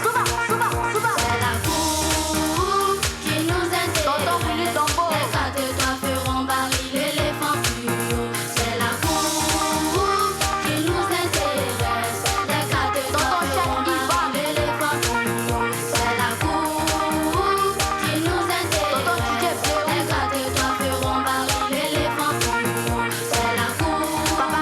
Souba, Souba, Souba. C'est la coupe qui nous intéresse. Tonton Willy Tombo. Les 4 étoiles feront baril l'éléphant plus haut. C'est la coupe qui nous intéresse. Papa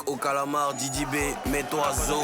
Avec au calamar, Didi B, mets-toi zo.